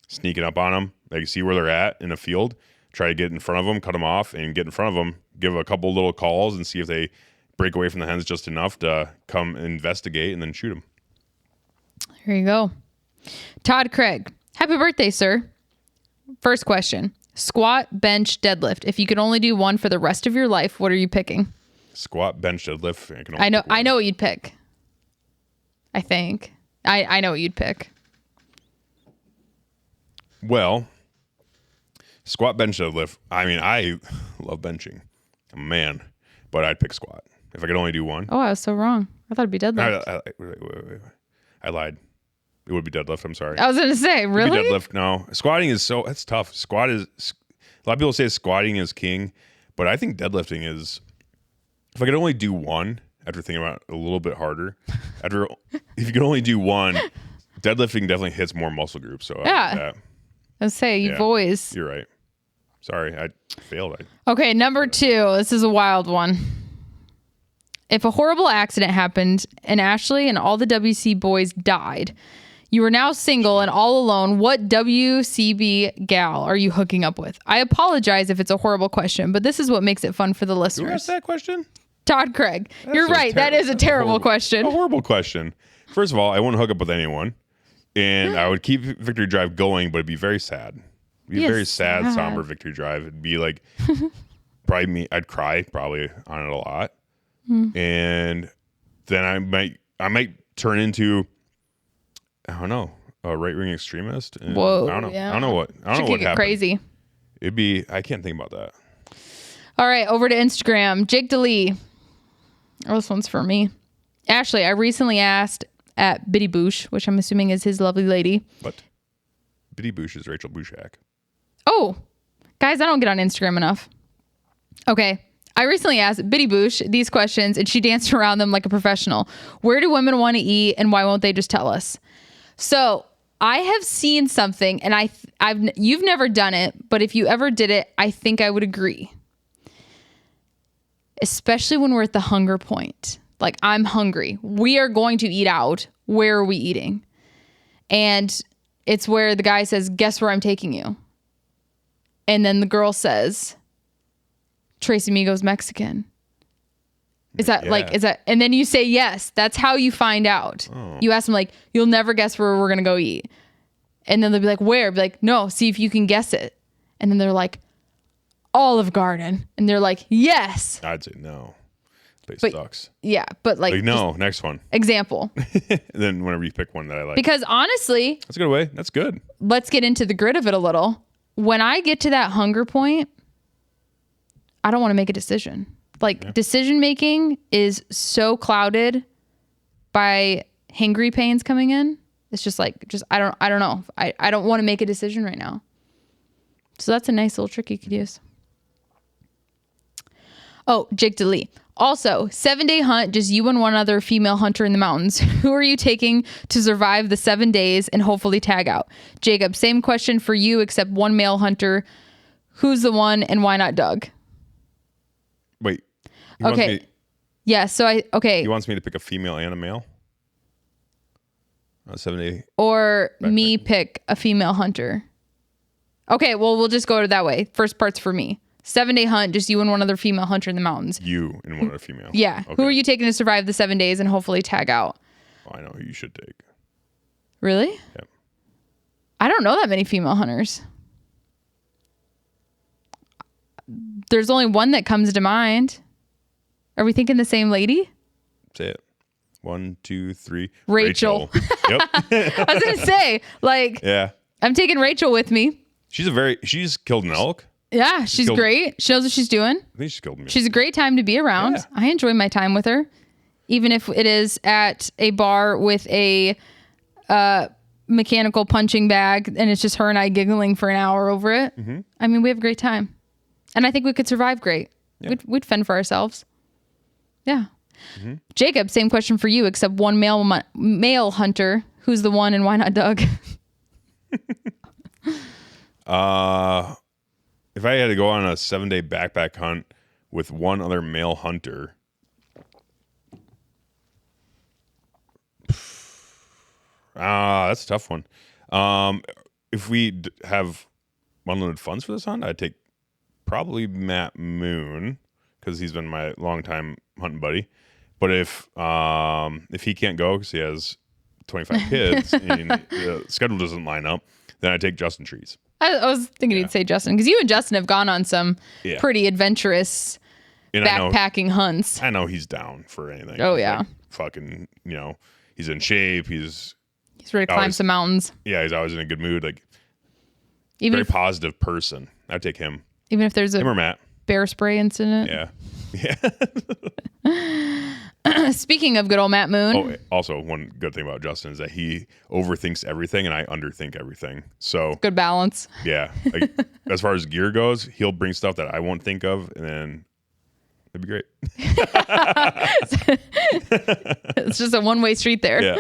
sneaking up on them. Like see where they're at in a field. Try to get in front of them, cut them off, and get in front of them. Give a couple little calls and see if they break away from the hens just enough to come investigate and then shoot them. Here you go. Todd Craig. Happy birthday, sir. First question. Squat, bench, deadlift. If you could only do one for the rest of your life, what are you picking? Squat, bench, deadlift. I know what you'd pick. I think. I know what you'd pick. Well, squat, bench, deadlift. I mean, I love benching. I'm a man, but I'd pick squat. If I could only do one. Oh, I was so wrong. I thought it'd be deadlift. Wait. I lied. It would be deadlift. I'm sorry. I was going to say, really? Deadlift, no. Squatting is that's tough. A lot of people say squatting is king, but I think deadlifting is, if I could only do one, after thinking about it a little bit harder, if you could only do one, deadlifting definitely hits more muscle groups. So yeah. Let's say you've always. You're right. Sorry, I failed. Okay, number 2. This is a wild one. If a horrible accident happened and Ashley and all the WC boys died, you are now single and all alone, what WCB gal are you hooking up with? I apologize if it's a horrible question, but this is what makes it fun for the listeners. Who asked that question? Todd Craig. You're right. That is a terrible question. A horrible question. First of all, I wouldn't hook up with anyone, and I would keep Victory Drive going, but it'd be very sad. It'd be a very sad, somber Victory Drive. It'd be like, probably me. I'd cry probably on it a lot. And then I might turn into, I don't know, a right-wing extremist. And whoa! I don't know. Yeah. I don't know what happened. Crazy. It'd be. I can't think about that. All right, over to Instagram. Jake DeLee. Oh, this one's for me. Ashley, I recently asked at Biddy Boosh, which I'm assuming is his lovely lady. What? Biddy Boosh is Rachel Bushak. Oh, guys, I don't get on Instagram enough. Okay. I recently asked Biddy Boosh these questions, and she danced around them like a professional. Where do women want to eat, and why won't they just tell us? So I have seen something, and you've never done it, but if you ever did it, I think I would agree. Especially when we're at the hunger point. Like, I'm hungry. We are going to eat out. Where are we eating? And it's where the guy says, guess where I'm taking you? And then the girl says, Tres Amigos Mexican. Is that and then you say yes. That's how you find out. Oh. You ask them like, you'll never guess where we're going to go eat. And then they'll be like, where? Be like, no, see if you can guess it. And then they're like, Olive Garden. And they're like, yes. I'd say no. Place sucks. Yeah, but like no, next one. Example. And then whenever you pick one that I like. Because honestly. That's a good way. That's good. Let's get into the grit of it a little. When I get to that hunger point, I don't want to make a decision. Like, decision making is so clouded by hangry pains coming in. It's just like, I don't know. I don't want to make a decision right now. So that's a nice little trick you could use. Oh, Jake DeLee. Also, 7-day hunt, just you and one other female hunter in the mountains. Who are you taking to survive the 7 days and hopefully tag out? Jacob, same question for you, except one male hunter. Who's the one and why not Doug? Wait. Okay. Yeah, so He wants me to pick a female and a male? 7-day. Or me pick a female hunter. Okay, well, we'll just go that way. First part's for me. 7-day hunt, just you and one other female hunter in the mountains. You and one other female. Yeah. Okay. Who are you taking to survive the 7 days and hopefully tag out? Oh, I know who you should take. Really? Yep. I don't know that many female hunters. There's only one that comes to mind. Are we thinking the same lady? Say it. 1, 2, 3. Rachel. Yep. I was going to say, like, yeah. I'm taking Rachel with me. She's killed an elk. Yeah, she's great. She knows what she's doing. I think she's killed me. She's a great time to be around. Yeah. I enjoy my time with her. Even if it is at a bar with a mechanical punching bag and it's just her and I giggling for an hour over it. Mm-hmm. I mean, we have a great time. And I think we could survive great. Yeah. We'd fend for ourselves. Yeah. Mm-hmm. Jacob, same question for you, except one male hunter. Who's the one and why not Doug? If I had to go on a 7-day backpack hunt with one other male hunter, that's a tough one. If we have unlimited funds for this hunt, I'd take probably Matt Moon because he's been my longtime hunting buddy. But if he can't go because he has 25 kids and the schedule doesn't line up, then I take Justin Trees. I was thinking you'd say Justin, because you and Justin have gone on some pretty adventurous backpacking hunts. I know he's down for anything. Oh, he's yeah. Like fucking, he's in shape. He's ready to climb some mountains. Yeah, he's always in a good mood. Like, even very positive person. I'd take him. Even if there's him or Matt. Bear spray incident. Yeah. Yeah. Speaking of good old Matt Moon. Oh, also one good thing about Justin is that he overthinks everything and I underthink everything. So good balance. Yeah. Like, as far as gear goes, he'll bring stuff that I won't think of, and then it'd be great. It's just a one-way street there. Yeah.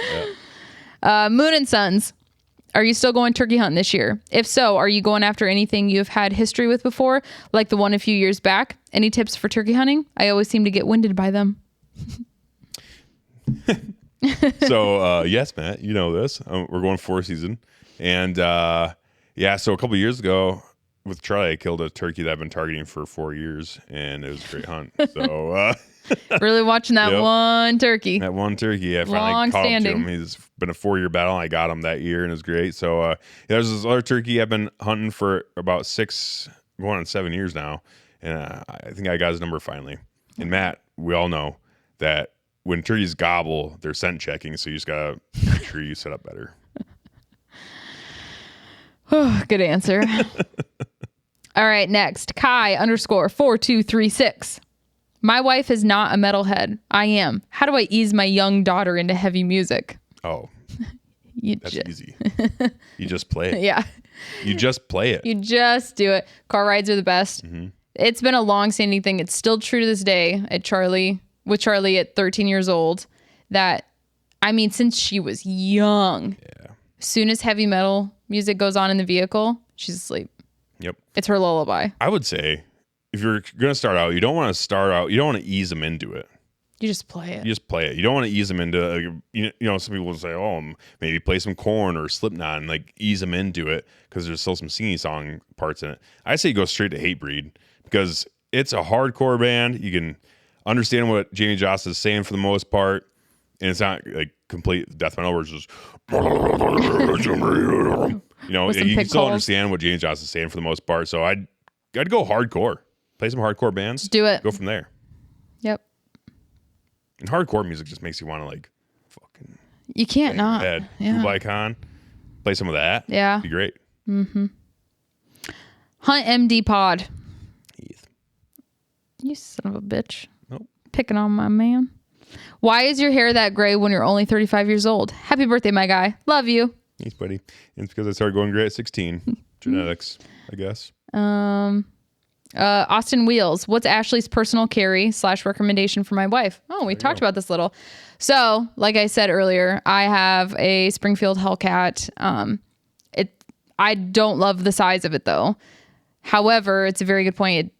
Moon and Sons. Are you still going turkey hunting this year? If so, are you going after anything you've had history with before, like the one a few years back? Any tips for turkey hunting? I always seem to get winded by them. So, yes, Matt, you know this. We're going 4 season. And, so a couple of years ago with Charlie, I killed a turkey that I've been targeting for 4 years, and it was a great hunt. So, really watching that one turkey. That one turkey. I finally caught up to him. He's been a 4-year battle. I got him that year, and it was great. So, there's this other turkey I've been hunting for about 6, going on 7 years now. And I think I got his number finally. And Matt, we all know that when turkeys gobble, they're scent checking. So you just got to make sure you set up better. Good answer. All right, next. Kai_4236. My wife is not a metalhead. I am. How do I ease my young daughter into heavy music? Oh, that's easy. You just play it. Yeah. You just play it. You just do it. Car rides are the best. Mm-hmm. It's been a long-standing thing. It's still true to this day with Charlie at 13 years old, that, I mean, since she was young, as soon as heavy metal music goes on in the vehicle, she's asleep. Yep. It's her lullaby. I would say if you're going to start out, you don't want to ease them into it. You just play it. You don't want to ease them into, some people will say, oh, maybe play some Korn or Slipknot and like ease them into it because there's still some singing song parts in it. I say go straight to Hatebreed because it's a hardcore band. You can understand what Jamie Joss is saying for the most part, and it's not like complete death metal where it's just, you can still understand what Jamie Joss is saying for the most part. So I'd go hardcore. Play some hardcore bands. Do it. Go from there. Yep. And hardcore music just makes you want to like fucking. You can't not. Kublai Khan. Play some of that. Yeah. It'd be great. Mm-hmm. Hunt MD Pod. Heath. You son of a bitch. Nope. Picking on my man. Why is your hair that gray when you're only 35 years old? Happy birthday, my guy. Love you. Thanks, buddy. And it's because I started going gray at 16. Genetics, I guess. Austin Wheels. What's Ashley's personal carry / recommendation for my wife? Oh, we talked about this a little. So, like I said earlier, I have a Springfield Hellcat. I don't love the size of it though. However, it's a very good point.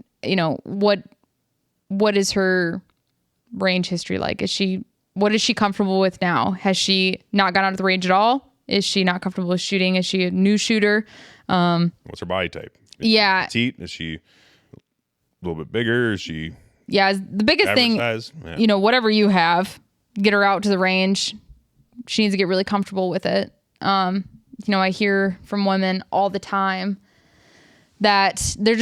What is her range history like? What is she comfortable with now? Has she not gone out of the range at all? Is she not comfortable with shooting? Is she a new shooter? What's her body type? Yeah. Petite? Is she a little bit bigger? Is she the biggest thing, size? Yeah. Whatever you have, get her out to the range. She needs to get really comfortable with it. I hear from women all the time that they're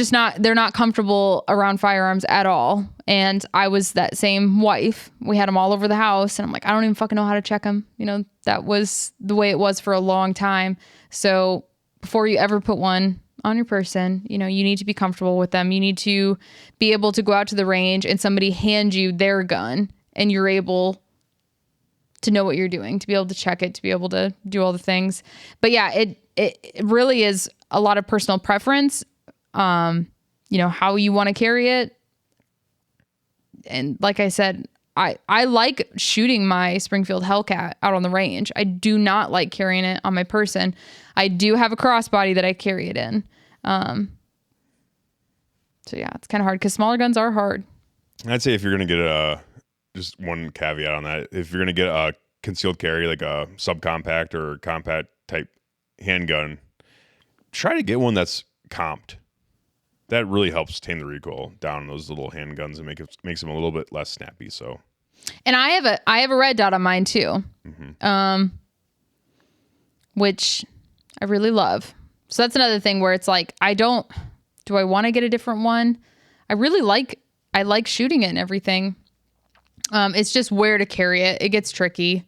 not comfortable around firearms at all. And I was that same wife. We had them all over the house and I'm like, I don't even fucking know how to check them. That was the way it was for a long time. So before you ever put one on your person, you need to be comfortable with them. You need to be able to go out to the range and somebody hand you their gun and you're able to know what you're doing, to be able to check it, to be able to do all the things. But yeah, it really is a lot of personal preference, how you want to carry it. And like I said, I like shooting my Springfield Hellcat out on the range. I do not like carrying it on my person. I do have a crossbody that I carry it in. So yeah, it's kind of hard because smaller guns are hard. I'd say if you're going to get just one caveat on that, if you're going to get a concealed carry, like a subcompact or compact type handgun, try to get one that's comped. That really helps tame the recoil down on those little handguns and makes them a little bit less snappy. So, and I have a red dot on mine too, which I really love. So that's another thing where it's like do I want to get a different one? I like shooting it and everything. It's just where to carry it. It gets tricky,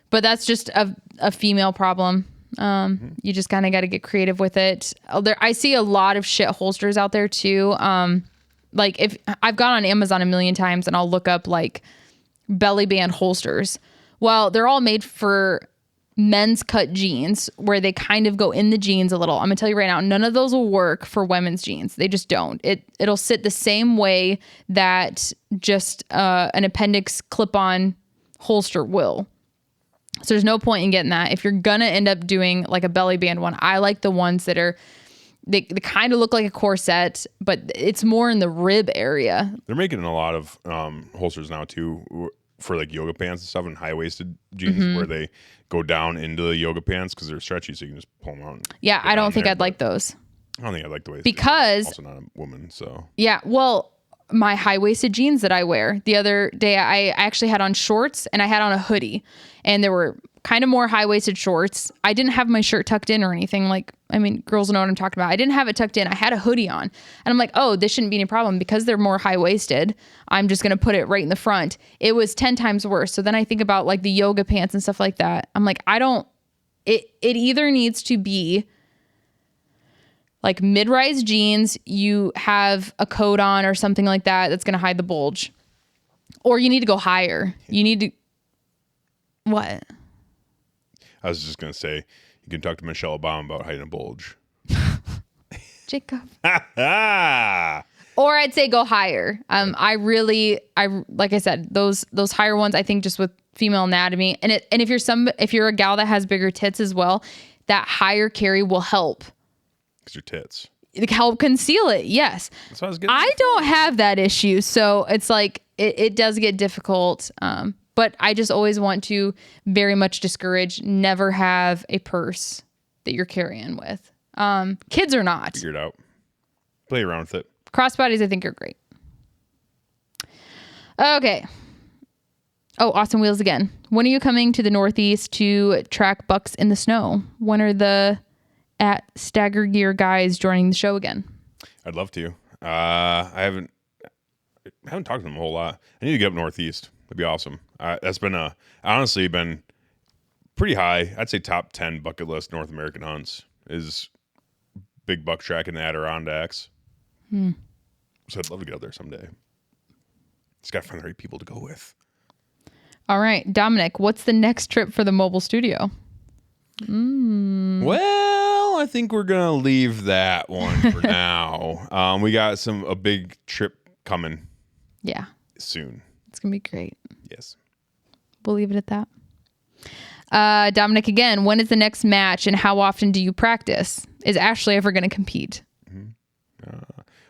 but that's just a female problem. You just kind of got to get creative with it. I see a lot of shit holsters out there too. Like if I've gone on Amazon a million times and I'll look up like belly band holsters. Well, they're all made for men's cut jeans where they kind of go in the jeans a little. I'm gonna tell you right now, none of those will work for women's jeans. They just don't. It'll sit the same way that just an appendix clip-on holster will. So there's no point in getting that. If you're gonna end up doing like a belly band one, I like the ones that are they kind of look like a corset, but it's more in the rib area. They're making a lot of holsters now too for like yoga pants and stuff and high-waisted jeans where they go down into the yoga pants because they're stretchy, so you can just pull them out. Yeah, I don't think I'd like those. I don't think I'd like the way because I'm also not a woman, so yeah. Well, my high-waisted jeans that I wear the other day, I actually had on shorts and I had on a hoodie, and there were kind of more high-waisted shorts. I didn't have my shirt tucked in or anything. Like, I mean, girls know what I'm talking about. I didn't have it tucked in. I had a hoodie on, and I'm like, oh, this shouldn't be any problem because they're more high-waisted. I'm just going to put it right in the front. It was 10 times worse. So then I think about like the yoga pants and stuff like that. I'm like, it either needs to be like mid-rise jeans, you have a coat on or something like that that's going to hide the bulge, or you need to go higher. You need to, what? I was just going to say, you can talk to Michelle Obama about hiding a bulge. Jacob. Or I'd say go higher. I like I said, those higher ones, I think just with female anatomy, and if you're a gal that has bigger tits as well, that higher carry will help. Because your tits. Help conceal it. Yes. That's what I was getting. I don't have that issue, so it's like it does get difficult. But I just always want to very much discourage, never have a purse that you're carrying with. Kids or not. Figure it out. Play around with it. Crossbodies, I think, are great. Okay. Oh, Austin Wheels again. When are you coming to the Northeast to track bucks in the snow? When are the at Stagger Gear guys joining the show again? I'd love to. I haven't talked to them a whole lot. I need to get up Northeast. That'd be awesome. That's been honestly been pretty high. I'd say top 10 bucket list North American hunts is big buck track in the Adirondacks. So I'd love to get up there someday. Just got to find the right people to go with. All right, Dominic, what's the next trip for the mobile studio? Well, I think we're gonna leave that one for now. We got a big trip coming. Yeah. Soon. It's gonna be great. Yes. We'll leave it at that. Dominic, again, when is the next match and how often do you practice? Is Ashley ever going to compete?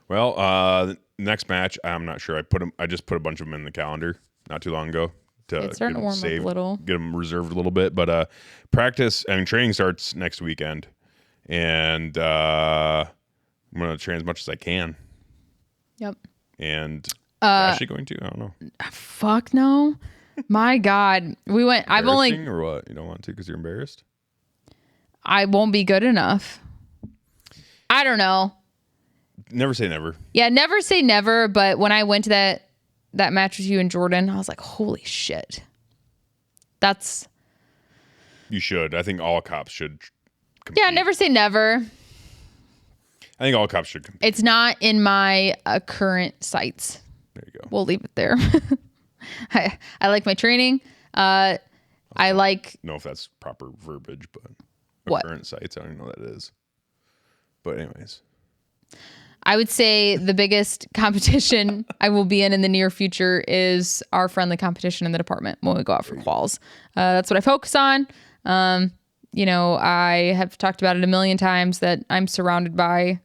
The next match, I'm not sure. I just put a bunch of them in the calendar not too long ago to It's starting to warm up a little. Get them reserved a little bit. But training starts next weekend, and I'm going to train as much as I can. Yep. And Ashley going to? I don't know. Fuck no. My God, we went. Or what? You don't want to because you're embarrassed? I won't be good enough. I don't know. Never say never. Yeah, never say never. But when I went to that match with you and Jordan, I was like, holy shit. You should. I think all cops should compete. Yeah, never say never. I think all cops should compete. It's not in my current sights. There you go. We'll leave it there. I like my training. I know if that's proper verbiage, but what? Current sites, I don't even know what that is. But anyways, I would say the biggest competition I will be in the near future is our friendly competition in the department when we go out for quals. That's what I focus on. I have talked about it a million times that I'm surrounded by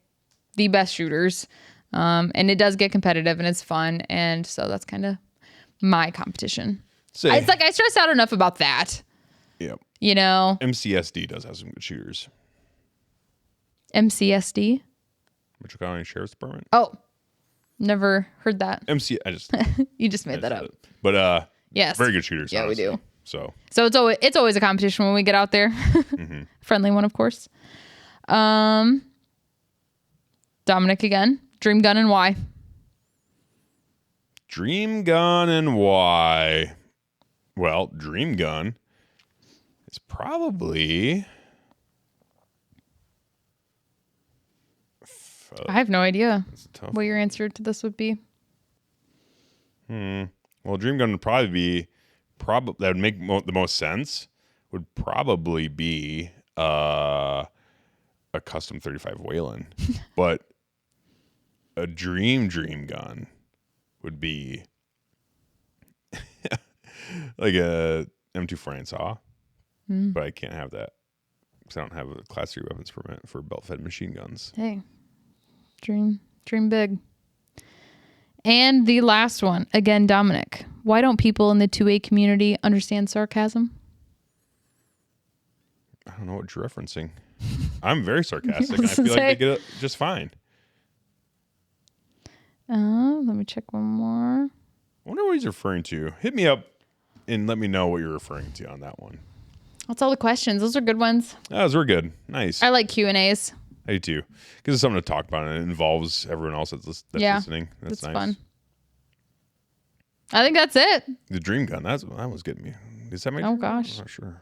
the best shooters, and it does get competitive and it's fun, and so that's kind of my competition. It's like I stress out enough about that. Yep. MCSD does have some good shooters. MCSD? Mitchell County Sheriff's Department. Oh, never heard that. You just made that up. But yes, very good shooters. Yeah, honestly. we do. So it's always a competition when we get out there. Mm-hmm. Friendly one, of course. Dominic again. Dream gun and why? Dream gun and why? Well, dream gun is probably. I have no idea what your answer to this would be. Well, dream gun would probably be that would make the most sense. Would probably be a custom 35 Wayland, but a dream gun would be like a M249 saw, but I can't have that because I don't have a Class 3 weapons permit for belt-fed machine guns. Hey, dream big. And the last one, again, Dominic. Why don't people in the 2A community understand sarcasm? I don't know what you're referencing. I'm very sarcastic. And I feel like they get it just fine. Let me check one more. I wonder what he's referring to. Hit me up and let me know what you're referring to on that one. That's all the questions. Those are good ones. Those were good. Nice. I like Q&As. I do too. Because it's something to talk about and it involves everyone else that's listening. That's nice. Fun. I think that's it. The dream gun. That was getting me. Is that my dream gosh. gun? I'm not sure.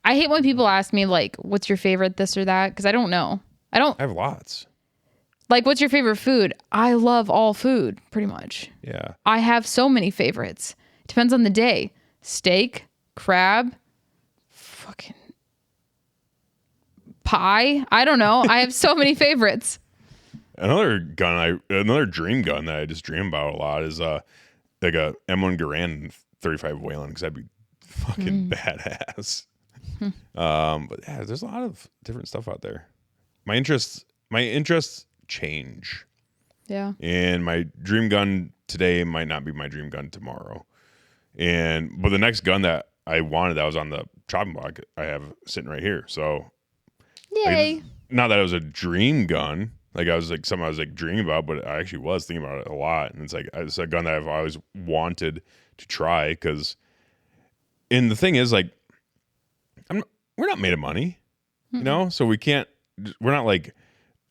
I hate when people ask me, like, what's your favorite this or that? Because I don't know. I have lots. Like, what's your favorite food? I love all food, pretty much. Yeah. I have so many favorites. Depends on the day. Steak, crab, fucking pie. I don't know. I have so many favorites. Another dream gun that I just dream about a lot is like a M1 Garand 35 Wayland, because that'd be fucking badass. But yeah, there's a lot of different stuff out there. My interests change. Yeah. And my dream gun today might not be my dream gun tomorrow. But the next gun that I wanted that was on the chopping block, I have sitting right here. So yay. Not that it was a dream gun. Like I was like something I was like dreaming about, but I actually was thinking about it a lot. And it's a gun that I've always wanted to try and the thing is, like, we're not made of money, so we're not like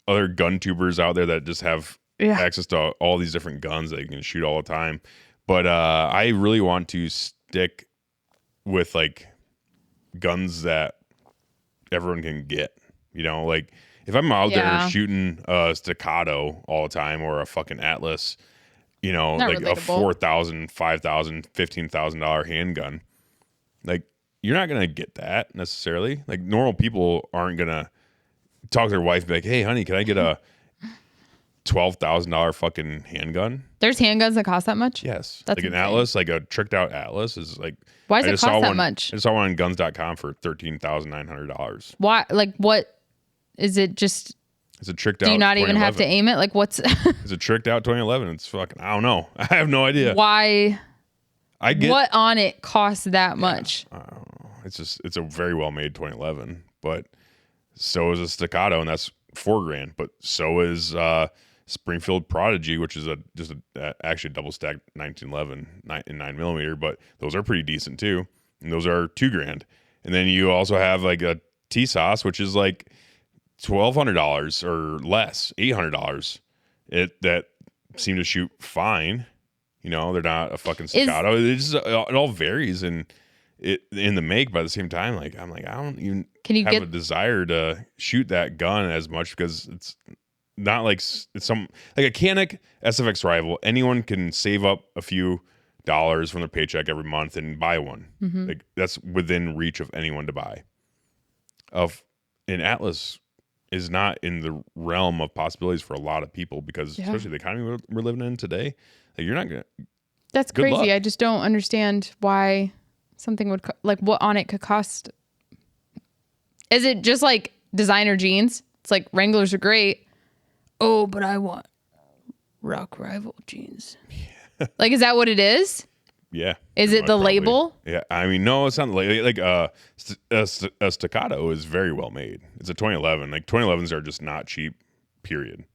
other gun tubers out there that just have access to all these different guns that you can shoot all the time. But I really want to stick with like guns that everyone can get, like if I'm out there shooting a Staccato all the time or a fucking Atlas, not like relatable. A $4,000, $5,000, $15,000 handgun, like you're not going to get that necessarily. Like normal people aren't going to talk to their wife, be like, "Hey, honey, can I get a $12,000 fucking handgun?" There's handguns that cost that much? Yes. That's like an insane. Atlas, like a tricked out Atlas is like. Why does it cost that one, much? I saw one on guns.com for $13,900. Why? Like, what is it? Just It's a tricked out. do you not even have to aim it? Like, what's It's a tricked out 2011. It's fucking. I don't know. I have no idea. why? I get What on it costs that much? I don't know. It's a very well made 2011, but so is a Staccato, and that's $4,000. But so is Springfield Prodigy, which is actually double stacked 1911 in 9mm, but those are pretty decent too, and those are $2,000. And then you also have like a T-Sauce, which is like $1,200 or less, $800. That seem to shoot fine. You know, they're not a fucking Staccato. It all varies in the make, but at the same time, like I'm like, I don't even have a desire to shoot that gun as much because it's not like it's like a Canik SFX Rival. Anyone can save up a few dollars from their paycheck every month and buy one. Mm-hmm. Like that's within reach of anyone to buy. An Atlas is not in the realm of possibilities for a lot of people because especially the economy we're living in today. Like you're not gonna. That's crazy. Luck. I just don't understand why something would like what on it could cost. Is it just like designer jeans? It's like Wranglers are great. Oh, but I want Rock Rival jeans. Like, is that what it is? Yeah. Is it the probably. label? Yeah. I mean, no, it's not like a Staccato is very well made. It's a 2011. Like 2011s are just not cheap. Period.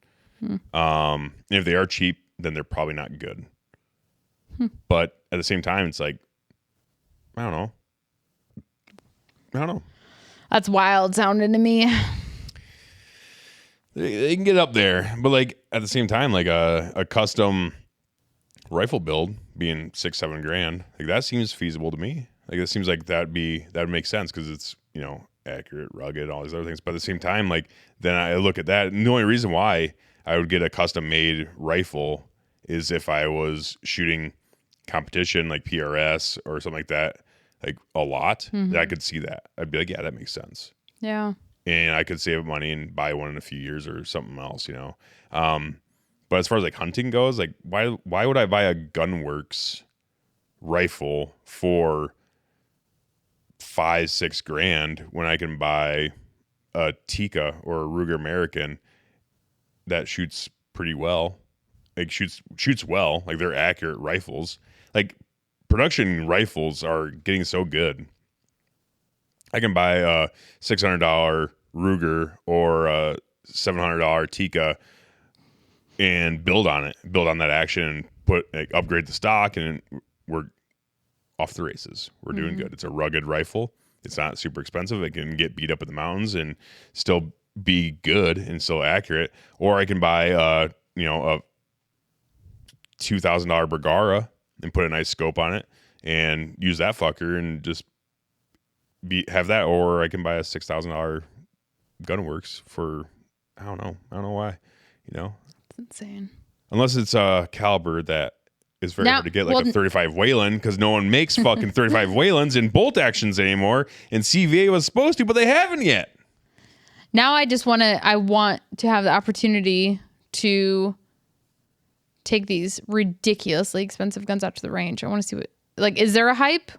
If they are cheap, then they're probably not good. But at the same time, it's like I don't know. That's wild sounding to me. They can get up there, but like at the same time, like a custom rifle build being $6-7 like that seems feasible to me. Like it seems like that would make sense because it's accurate, rugged, all these other things. But at the same time, like then I look at that, and the only reason why I would get a custom made rifle is if I was shooting competition like PRS or something like that, like a lot. That I could see that. I'd be like, yeah, that makes sense. Yeah. And I could save money and buy one in a few years or something else, But as far as like hunting goes, like why would I buy a Gunworks rifle for $5-6 when I can buy a Tikka or a Ruger American that shoots pretty well? Like shoots well, like they're accurate rifles. Like production rifles are getting so good. I can buy a $600 Ruger or a $700 Tikka and build on that action and upgrade the stock, and we're off the races. We're doing good. It's a rugged rifle. It's not super expensive. It can get beat up in the mountains and still be good and still accurate. Or I can buy a $2,000 Bergara and put a nice scope on it and use that fucker and just have that. Or I can buy a $6,000 Gunworks for I don't know why, It's insane. Unless it's a caliber that is very hard to get, like a 35 Wayland, because no one makes fucking 35 Waylands in bolt actions anymore. And CVA was supposed to, but they haven't yet. Now I want to have the opportunity to take these ridiculously expensive guns out to the range. I want to see is there a hype?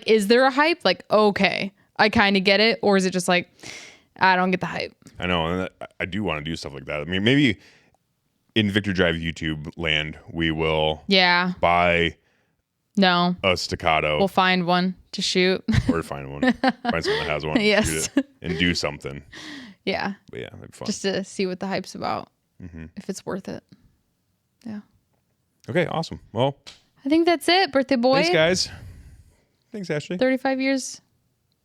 Is there a hype? Like, okay, I kind of get it. Or is it just like, I don't get the hype? I know. And I do want to do stuff like that. I mean, maybe in Victor Drive YouTube land, we will buy a Staccato. We'll find one to shoot. Or find someone that has one. Yes. Shoot it and do something. Yeah. But yeah, that'd be fun. Just to see what the hype's about. If it's worth it. Yeah. Okay, awesome. Well, I think that's it, birthday boy. Thanks, guys. Thanks, Ashley. 35 years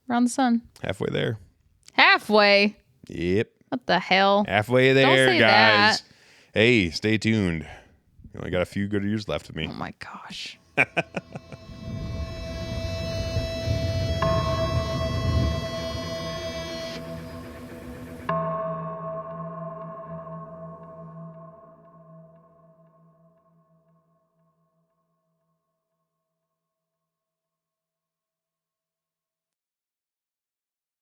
around the sun. Halfway there. Halfway? Yep. What the hell? Halfway there, Don't say guys. that. Hey, stay tuned. You only got a few good years left of me. Oh my gosh.